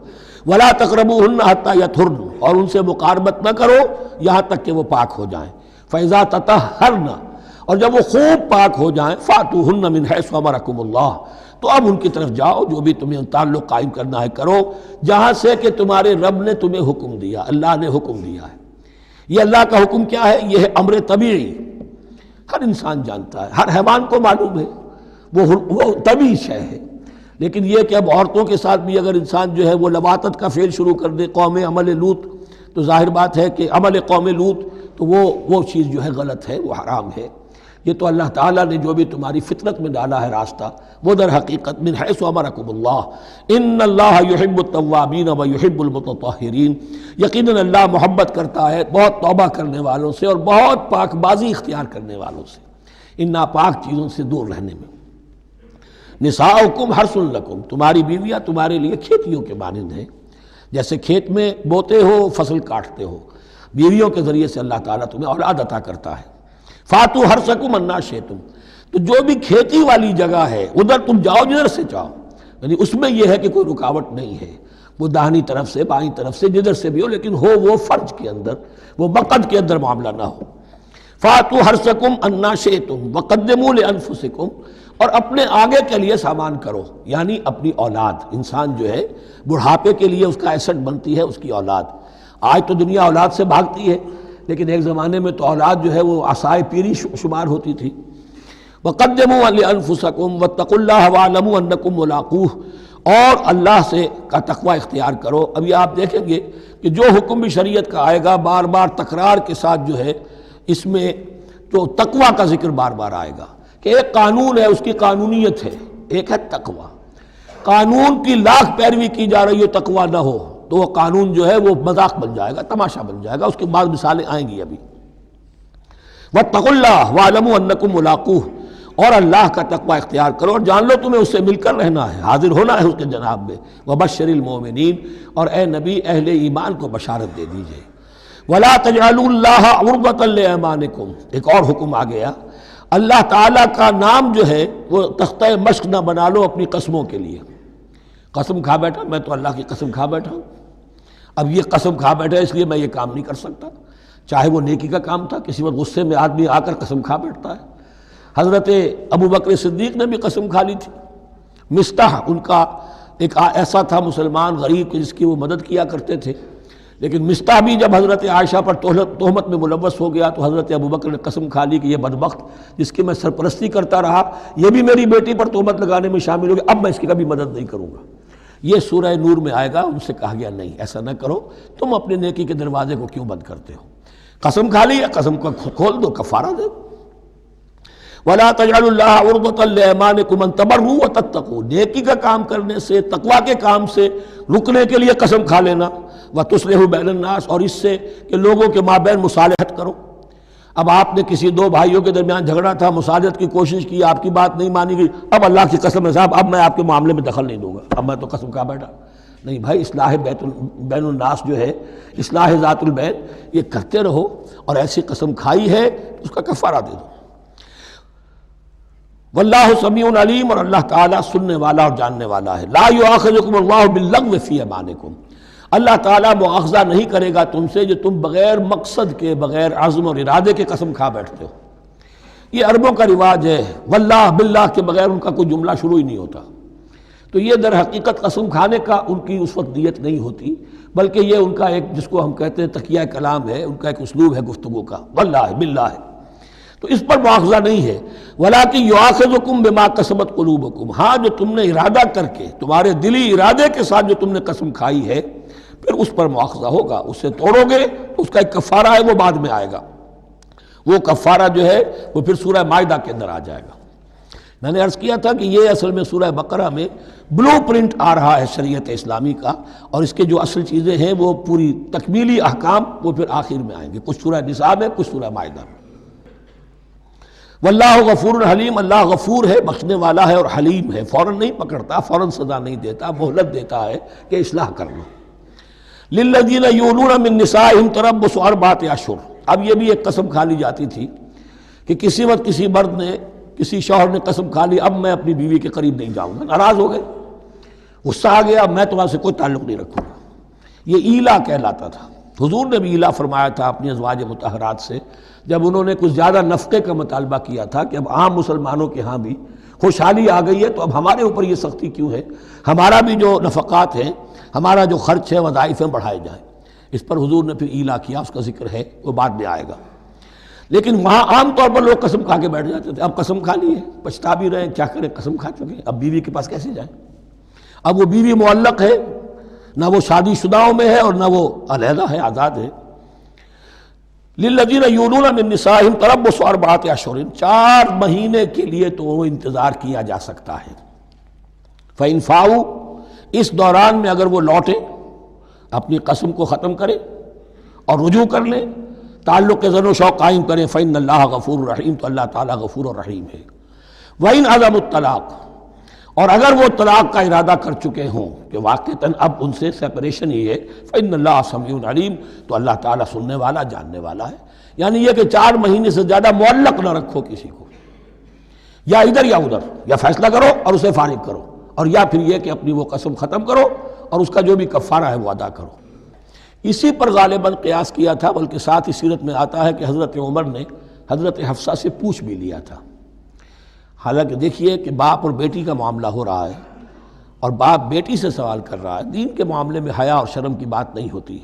وَلَا تَقْرَبُوهُنَّ حَتَّىٰ يَطْهُرْنَ، اور ان سے مقاربت نہ کرو یہاں تک کہ وہ پاک ہو جائیں۔ فَإِذَا تَطَهَّرْنَ، اور جب وہ خوب پاک ہو جائیں، فَأْتُوهُنَّ مِنْ حَيْثُ أَمَرَكُمُ اللَّهُ، تو اب ان کی طرف جاؤ، جو بھی تمہیں تعلق قائم کرنا ہے کرو، جہاں سے کہ تمہارے رب نے تمہیں حکم دیا، اللہ نے حکم دیا ہے۔ یہ اللہ کا حکم کیا ہے؟ یہ ہے امر طبیعی، ہر انسان جانتا ہے، ہر حیوان کو معلوم ہے، وہ طبیعی شے ہے۔ لیکن یہ کہ اب عورتوں کے ساتھ بھی اگر انسان جو ہے وہ لواطت کا فعل شروع کر دے، قوم عمل لوط، تو ظاہر بات ہے کہ عمل قوم لوط تو وہ چیز جو ہے غلط ہے، وہ حرام ہے۔ یہ تو اللہ تعالیٰ نے جو بھی تمہاری فطرت میں ڈالا ہے راستہ، وہ در حقیقت من حیث امرکم اللہ، ان اللہ یحب التوابین ویحب المتطہرین، یقیناً اللہ محبت کرتا ہے بہت توبہ کرنے والوں سے اور بہت پاک بازی اختیار کرنے والوں سے۔ ان ناپاک چیزوں سے دور رہنے میں۔ نساؤکم حرث لکم، تمہاری بیویاں تمہارے لیے کھیتیوں کے مانند ہیں، جیسے کھیت میں بوتے ہو فصل کاٹتے ہو، بیویوں کے ذریعے سے اللہ تعالیٰ تمہیں اولاد عطا کرتا ہے۔ فاتو حرثکم انا شئتم، تو جو بھی کھیتی والی جگہ ہے ادھر تم جاؤ جدھر سے چاہو، یعنی اس میں یہ ہے کہ کوئی رکاوٹ نہیں ہے، وہ داہنی طرف سے بائیں طرف سے جدھر سے بھی ہو، لیکن ہو وہ فرج کے اندر، وہ مقد کے اندر معاملہ نہ ہو۔ فاتو حرثکم انا شئتم وقدموا لانفسکم، اور اپنے آگے کے لیے سامان کرو، یعنی اپنی اولاد۔ انسان جو ہے بڑھاپے کے لیے اس کا ایسٹ بنتی ہے اس کی اولاد۔ آج تو دنیا اولاد سے بھاگتی ہے، لیکن ایک زمانے میں تو اولاد جو ہے وہ عصائے پیری شمار ہوتی تھی۔ وقدموا لانفسکم واتقوا اللہ واعلموا انکم ملاقوہ، اور اللہ سے کا تقوی اختیار کرو۔ ابھی آپ دیکھیں گے کہ جو حکم بھی شریعت کا آئے گا بار بار تکرار کے ساتھ جو ہے اس میں جو تقوی کا ذکر بار بار آئے گا، کہ ایک قانون ہے اس کی قانونیت ہے، ایک ہے تقوی۔ قانون کی لاکھ پیروی کی جا رہی ہے، تقوی نہ ہو تو وہ قانون جو ہے وہ مذاق بن جائے گا، تماشا بن جائے گا۔ اس کے بعد مثالیں آئیں گی ابھی۔ واتقوا اللہ واعلموا انکم ملاقوہ، اور اللہ کا تقوی اختیار کرو اور جان لو تمہیں اس سے مل کر رہنا ہے، حاضر ہونا ہے اس کے جناب میں۔ وبشر المؤمنین، اور اے نبی اہل ایمان کو بشارت دے دیجئے۔ ولا تجعلوا اللہ عرضۃ لایمانکم، ایک اور حکم آ گیا، اللہ تعالیٰ کا نام جو ہے وہ تختہ مشق نہ بنا لو اپنی قسموں کے لیے۔ قسم کھا بیٹھا میں تو اللہ کی قسم کھا بیٹھا ہوں، اب یہ قسم کھا بیٹھا اس لیے میں یہ کام نہیں کر سکتا، چاہے وہ نیکی کا کام تھا۔ کسی وقت غصے میں آدمی آ کر قسم کھا بیٹھتا ہے۔ حضرت ابو بکر صدیق نے بھی قسم کھا لی تھی۔ مستح ان کا ایک ایسا تھا مسلمان غریب کہ جس کی وہ مدد کیا کرتے تھے، لیکن مستح بھی جب حضرت عائشہ پر تہمت میں ملوث ہو گیا تو حضرت ابو بکر نے قسم کھا لی کہ یہ بدبخت جس کی میں سرپرستی کرتا رہا یہ بھی میری بیٹی پر تہمت لگانے میں شامل ہو گیا، اب میں اس کی کبھی مدد نہیں کروں گا۔ یہ سورہ نور میں آئے گا، ان سے کہا گیا نہیں ایسا نہ کرو، تم اپنے نیکی کے دروازے کو کیوں بند کرتے ہو؟ قسم کھا لی، قسم کو کھول دو، کفارہ دے دو۔ وَلَا تَجْعَلُوا اللَّهَ عُرْضَةً لِأَيْمَانِكُمْ أَن تَبَرُّوا وَتَتَّقُوا، نیکی کا کام کرنے سے، تقوی کے کام سے رکنے کے لیے قسم کھا لینا۔ وَتُصْلِحُوا بَيْنَ النَّاسِ، اور اس سے کہ لوگوں کے مابین مصالحت کرو۔ اب آپ نے کسی دو بھائیوں کے درمیان جھگڑا تھا، مصالحت کی کوشش کی، آپ کی بات نہیں مانی گئی، اب اللہ کی قسم ہے صاحب اب میں آپ کے معاملے میں دخل نہیں دوں گا، اب میں تو قسم کھا بیٹھا۔ نہیں بھائی، اصلاح بین الناس جو ہے، اصلاح ذات البین، یہ کرتے رہو، اور ایسی قسم کھائی ہے اس کا کفارہ دے دو۔ واللہ سمیع علیم، اور اللہ تعالیٰ سننے والا اور جاننے والا ہے۔ لا یؤاخذکم اللہ باللغو فی ایمانکم، اللہ تعالیٰ مؤاخذہ نہیں کرے گا تم سے جو تم بغیر مقصد کے، بغیر عزم اور ارادے کے قسم کھا بیٹھتے ہو۔ یہ عربوں کا رواج ہے، واللہ باللہ کے بغیر ان کا کوئی جملہ شروع ہی نہیں ہوتا۔ تو یہ در حقیقت قسم کھانے کا ان کی اس وقت نیت نہیں ہوتی، بلکہ یہ ان کا ایک جس کو ہم کہتے ہیں تقیہ کلام ہے، ان کا ایک اسلوب ہے گفتگو کا، واللہ باللہ ہے، تو اس پر مؤاخذہ نہیں ہے۔ وَلَٰكِن يُؤَاخِذُكُم بِمَا كَسَبَتْ قُلُوبُكُم، ہاں جو تم نے ارادہ کر کے، تمہارے دلی ارادے کے ساتھ جو تم نے قسم کھائی ہے، پھر اس پر مؤاخذہ ہوگا۔ اسے توڑو گے تو اس کا ایک کفارہ ہے، وہ بعد میں آئے گا۔ وہ کفارہ جو ہے وہ پھر سورہ مائدہ کے اندر آ جائے گا۔ میں نے عرض کیا تھا کہ یہ اصل میں سورہ بقرہ میں بلو پرنٹ آ رہا ہے شریعت اسلامی کا، اور اس کے جو اصل چیزیں ہیں وہ پوری تکمیلی احکام وہ پھر آخر میں آئیں گے، کچھ سورہ نساء میں، کچھ سورہ مائدہ میں۔ واللہ غفور حلیم، اللہ غفور ہے، بخشنے والا ہے اور حلیم ہے، فوراً نہیں پکڑتا، فوراً سزا نہیں دیتا، مہلت دیتا ہے کہ اصلاح کر لو۔ للذین یولون من نسائہم تربص اربعۃ اشہر، اب یہ بھی ایک قسم کھا لی جاتی تھی کہ کسی وقت کسی مرد نے، کسی شوہر نے قسم کھا لی اب میں اپنی بیوی کے قریب نہیں جاؤں گا، ناراض ہو گئے، غصہ آ گیا، میں تمہارے سے کوئی تعلق نہیں رکھوں گا۔ یہ ایلا کہلاتا تھا۔ حضور نے بھی ایلا فرمایا تھا اپنی ازواج مطہرات سے جب انہوں نے کچھ زیادہ نفقے کا مطالبہ کیا تھا کہ اب عام مسلمانوں کے ہاں بھی خوشحالی آ گئی ہے تو اب ہمارے اوپر یہ سختی کیوں ہے، ہمارا بھی جو نفقات ہیں، ہمارا جو خرچ ہے، وظائف ہیں، بڑھائے جائیں۔ اس پر حضور نے پھر ایلا کیا، اس کا ذکر ہے، وہ بعد میں آئے گا۔ لیکن وہاں عام طور پر لوگ قسم کھا کے بیٹھ جاتے تھے، اب قسم کھا لی ہے، پچھتا بھی رہے، کیا کریں، قسم کھا چکے، اب بیوی کے پاس کیسے جائیں؟ اب وہ بیوی معلق ہے، نہ وہ شادی شداؤں میں ہے اور نہ وہ علیحدہ ہے، آزاد ہے۔ للذین یولون من نسائہم تربص اربعۃ اشہر، 4 مہینے کے لیے تو وہ انتظار کیا جا سکتا ہے۔ فإن فاؤوا، اس دوران میں اگر وہ لوٹیں، اپنی قسم کو ختم کریں اور رجوع کر لیں، تعلق زن و شوق قائم کریں فإن اللہ غفور الرحیم، تو اللہ تعالیٰ غفور الرحیم ہے۔ وإن عزم الطلاق، اور اگر وہ طلاق کا ارادہ کر چکے ہوں کہ واقعتاً اب ان سے سیپریشن ہی ہے، فإن اللہ سمیع علیم، تو اللہ تعالیٰ سننے والا جاننے والا ہے۔ یعنی یہ کہ 4 مہینے سے زیادہ معلق نہ رکھو کسی کو، یا ادھر یا ادھر، یا فیصلہ کرو اور اسے فارغ کرو، اور یا پھر یہ کہ اپنی وہ قسم ختم کرو اور اس کا جو بھی کفارہ ہے وہ ادا کرو۔ اسی پر غالباً قیاس کیا تھا، بلکہ ساتھ ہی سیرت میں آتا ہے کہ حضرت عمر نے حضرت حفصہ سے پوچھ بھی لیا تھا۔ حالانکہ دیکھیے کہ باپ اور بیٹی کا معاملہ ہو رہا ہے، اور باپ بیٹی سے سوال کر رہا ہے، دین کے معاملے میں حیا اور شرم کی بات نہیں ہوتی۔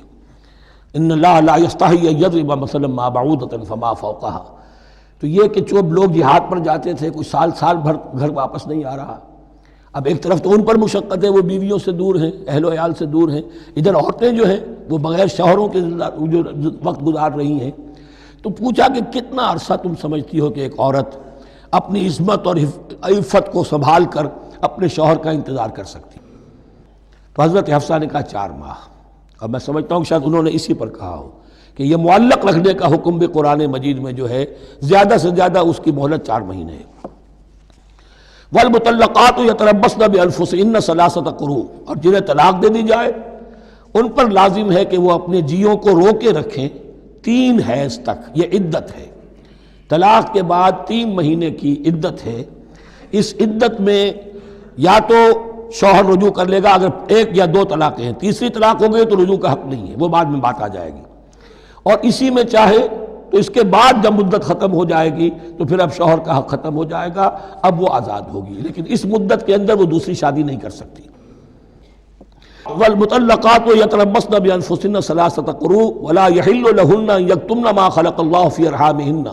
ان اللہ لا یستحی ان یضرب مثلا ما بعوضۃ فما فوقها، تو یہ کہ جو لوگ جہاد پر جاتے تھے کوئی سال بھر گھر واپس نہیں آ رہا، اب ایک طرف تو ان پر مشقت ہے، وہ بیویوں سے دور ہیں، اہل و عیال سے دور ہیں، ادھر عورتیں جو ہیں وہ بغیر شوہروں کے جو وقت گزار رہی ہیں۔ تو پوچھا کہ کتنا عرصہ تم سمجھتی ہو کہ ایک عورت اپنی عصمت اور عفت کو سنبھال کر اپنے شوہر کا انتظار کر سکتی؟ تو حضرت حفصہ نے کہا 4 ماہ، اور میں سمجھتا ہوں کہ شاید انہوں نے اسی پر کہا ہو کہ یہ معلق رکھنے کا حکم بھی قرآن مجید میں جو ہے زیادہ سے زیادہ اس کی مہلت 4 مہینے ہے۔ والمطلقات یتربصن بانفسهن 3 قروء، اور جنہیں طلاق دے دی جائے ان پر لازم ہے کہ وہ اپنے جیوں کو روکے رکھیں 3 حیض تک، یہ عدت ہے۔ طلاق کے بعد 3 مہینے کی عدت ہے۔ اس عدت میں یا تو شوہر رجوع کر لے گا، اگر 1 یا 2 طلاقیں ہیں، تیسری طلاق ہو گئی تو رجوع کا حق نہیں ہے، وہ بعد میں بات آ جائے گی، اور اسی میں چاہے تو اس کے بعد جب مدت ختم ہو جائے گی تو پھر اب شوہر کا حق ختم ہو جائے گا، اب وہ آزاد ہوگی، لیکن اس مدت کے اندر وہ دوسری شادی نہیں کر سکتی۔ والمطلقات یتربصن بانفسهن 3 قروء ولا يحل لهن ان يكتمن ما خلق الله في ارحامهن،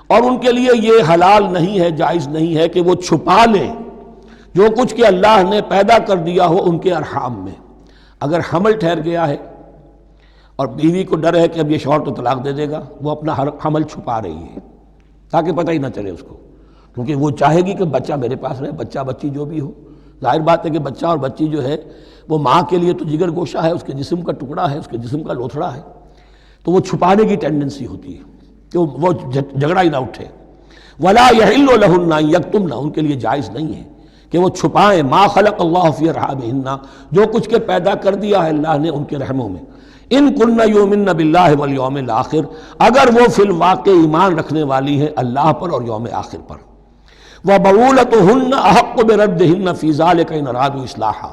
اور ان کے لیے یہ حلال نہیں ہے، جائز نہیں ہے کہ وہ چھپا لیں جو کچھ کہ اللہ نے پیدا کر دیا ہو ان کے ارحام میں۔ اگر حمل ٹھہر گیا ہے اور بیوی کو ڈر ہے کہ اب یہ شوہر تو طلاق دے دے گا، وہ اپنا حمل چھپا رہی ہے تاکہ پتہ ہی نہ چلے اس کو، کیونکہ وہ چاہے گی کہ بچہ میرے پاس رہے، بچہ بچی جو بھی ہو۔ ظاہر بات ہے کہ بچہ اور بچی جو ہے وہ ماں کے لیے تو جگر گوشہ ہے، اس کے جسم کا ٹکڑا ہے، اس کے جسم کا لوتھڑا ہے، تو وہ چھپانے کی ٹینڈنسی ہوتی ہے کہ وہ جھگڑا ہی نہ اٹھے۔ ولا يحل لهن ان يكتمن، ان کے لیے جائز نہیں ہے کہ وہ چھپائیں ما خلق اللہ فی ارحامہن، جو کچھ کہ پیدا کر دیا ہے اللہ نے ان کے رحموں میں۔ ان کن یؤمن باللہ والیوم الاخر، اگر وہ فی الواقع ایمان رکھنے والی ہیں اللہ پر اور یوم آخر پر۔ وبعولتہن احق بردہن فی ذلک ان ارادوا اصلاحا،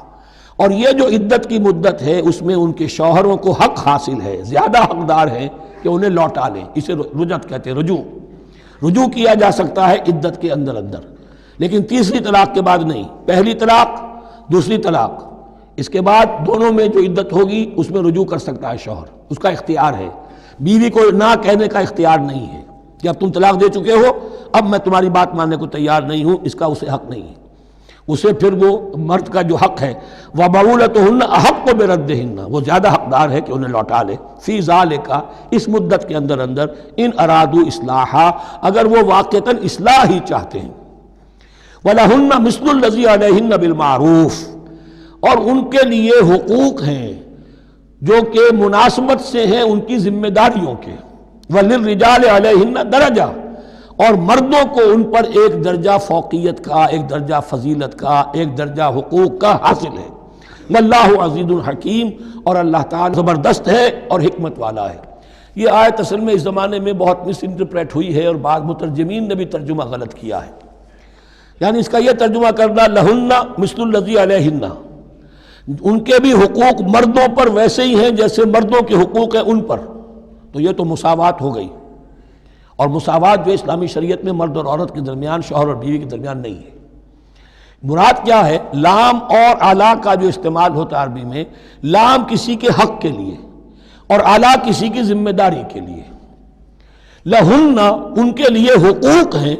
اور یہ جو عدت کی مدت ہے اس میں ان کے شوہروں کو حق حاصل ہے، زیادہ حقدار ہیں کہ انہیں لوٹا لیں، اسے رجعت کہتے ہیں، رجوع کیا جا سکتا ہے عدت کے اندر، لیکن تیسری طلاق کے بعد نہیں۔ پہلی طلاق، دوسری طلاق، اس کے بعد دونوں میں جو عدت ہوگی اس میں رجوع کر سکتا ہے شوہر، اس کا اختیار ہے، بیوی کو نہ کہنے کا اختیار نہیں ہے کہ اب تم طلاق دے چکے ہو، اب میں تمہاری بات ماننے کو تیار نہیں ہوں، اس کا اسے حق نہیں ہے۔ اسے پھر وہ مرد کا جو حق ہے وَبَعُولَتُهُنَّ أَحَقُّ بِرَدِّهِنَّ، وہ زیادہ حقدار ہے کہ انہیں لوٹا لے، فی ذالک، اس مدت کے اندر ان ارادوا اصلاحا، اگر وہ واقعتاً اصلاح ہی چاہتے ہیں۔ وَلَهُنَّ مِثْلُ الَّذِي عَلَيْهِنَّ بِالْمَعْرُوفِ، اور ان کے لیے حقوق ہیں جو کہ مناسبت سے ہیں ان کی ذمہ داریوں کے۔ وَلِلرِّجَالِ عَلَيْهِنَّ دَرَجَةٌ، اور مردوں کو ان پر ایک درجہ فوقیت کا، ایک درجہ فضیلت کا، ایک درجہ حقوق کا حاصل ہے۔ واللہ عزیز الحکیم، اور اللہ تعالیٰ زبردست ہے اور حکمت والا ہے۔ یہ آیت اصل میں اس زمانے میں بہت مس انٹرپریٹ ہوئی ہے، اور بعض مترجمین نے بھی ترجمہ غلط کیا ہے۔ یعنی اس کا یہ ترجمہ کرنا لہن مثل الذی علیہن، ان کے بھی حقوق مردوں پر ویسے ہی ہیں جیسے مردوں کے حقوق ہیں ان پر، تو یہ تو مساوات ہو گئی، اور مساوات جو اسلامی شریعت میں مرد اور عورت کے درمیان، شوہر اور بیوی کے درمیان نہیں ہے۔ مراد کیا ہے؟ لام اور اعلیٰ کا جو استعمال ہوتا ہے عربی میں، لام کسی کے حق کے لیے اور اعلیٰ کسی کی ذمہ داری کے لیے۔ لہن، ان کے لیے حقوق ہیں،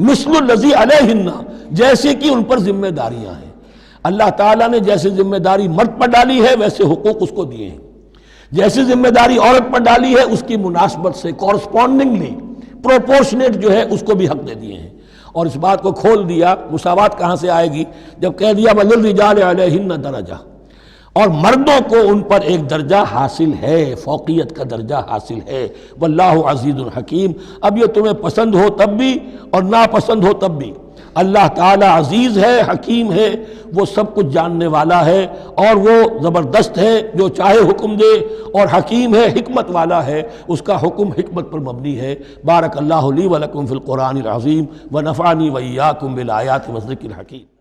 مثل الذی علیہن، جیسے کہ ان پر ذمہ داریاں ہیں۔ اللہ تعالیٰ نے جیسے ذمہ داری مرد پر ڈالی ہے ویسے حقوق اس کو دیے ہیں، جیسی ذمہ داری عورت پر ڈالی ہے اس کی مناسبت سے کورسپونڈنگلی پروپورشنیٹ جو ہے اس کو بھی حق دے دیے ہیں۔ اور اس بات کو کھول دیا، مساوات کہاں سے آئے گی؟ جب کہہ دیا وَلِلرِّجَالِ عَلَيْهِنَّ دَرَجَةٌ، اور مردوں کو ان پر ایک درجہ حاصل ہے، فوقیت کا درجہ حاصل ہے۔ واللہ عزیز الحکیم۔ اب یہ تمہیں پسند ہو تب بھی اور ناپسند ہو تب بھی، اللہ تعالیٰ عزیز ہے، حکیم ہے، وہ سب کچھ جاننے والا ہے، اور وہ زبردست ہے جو چاہے حکم دے، اور حکیم ہے، حکمت والا ہے، اس کا حکم حکمت پر مبنی ہے۔ بارک اللہ لی ولکم فی القرآن العظیم ونفعنی وإیاکم بالآیات والذکر الحکیم۔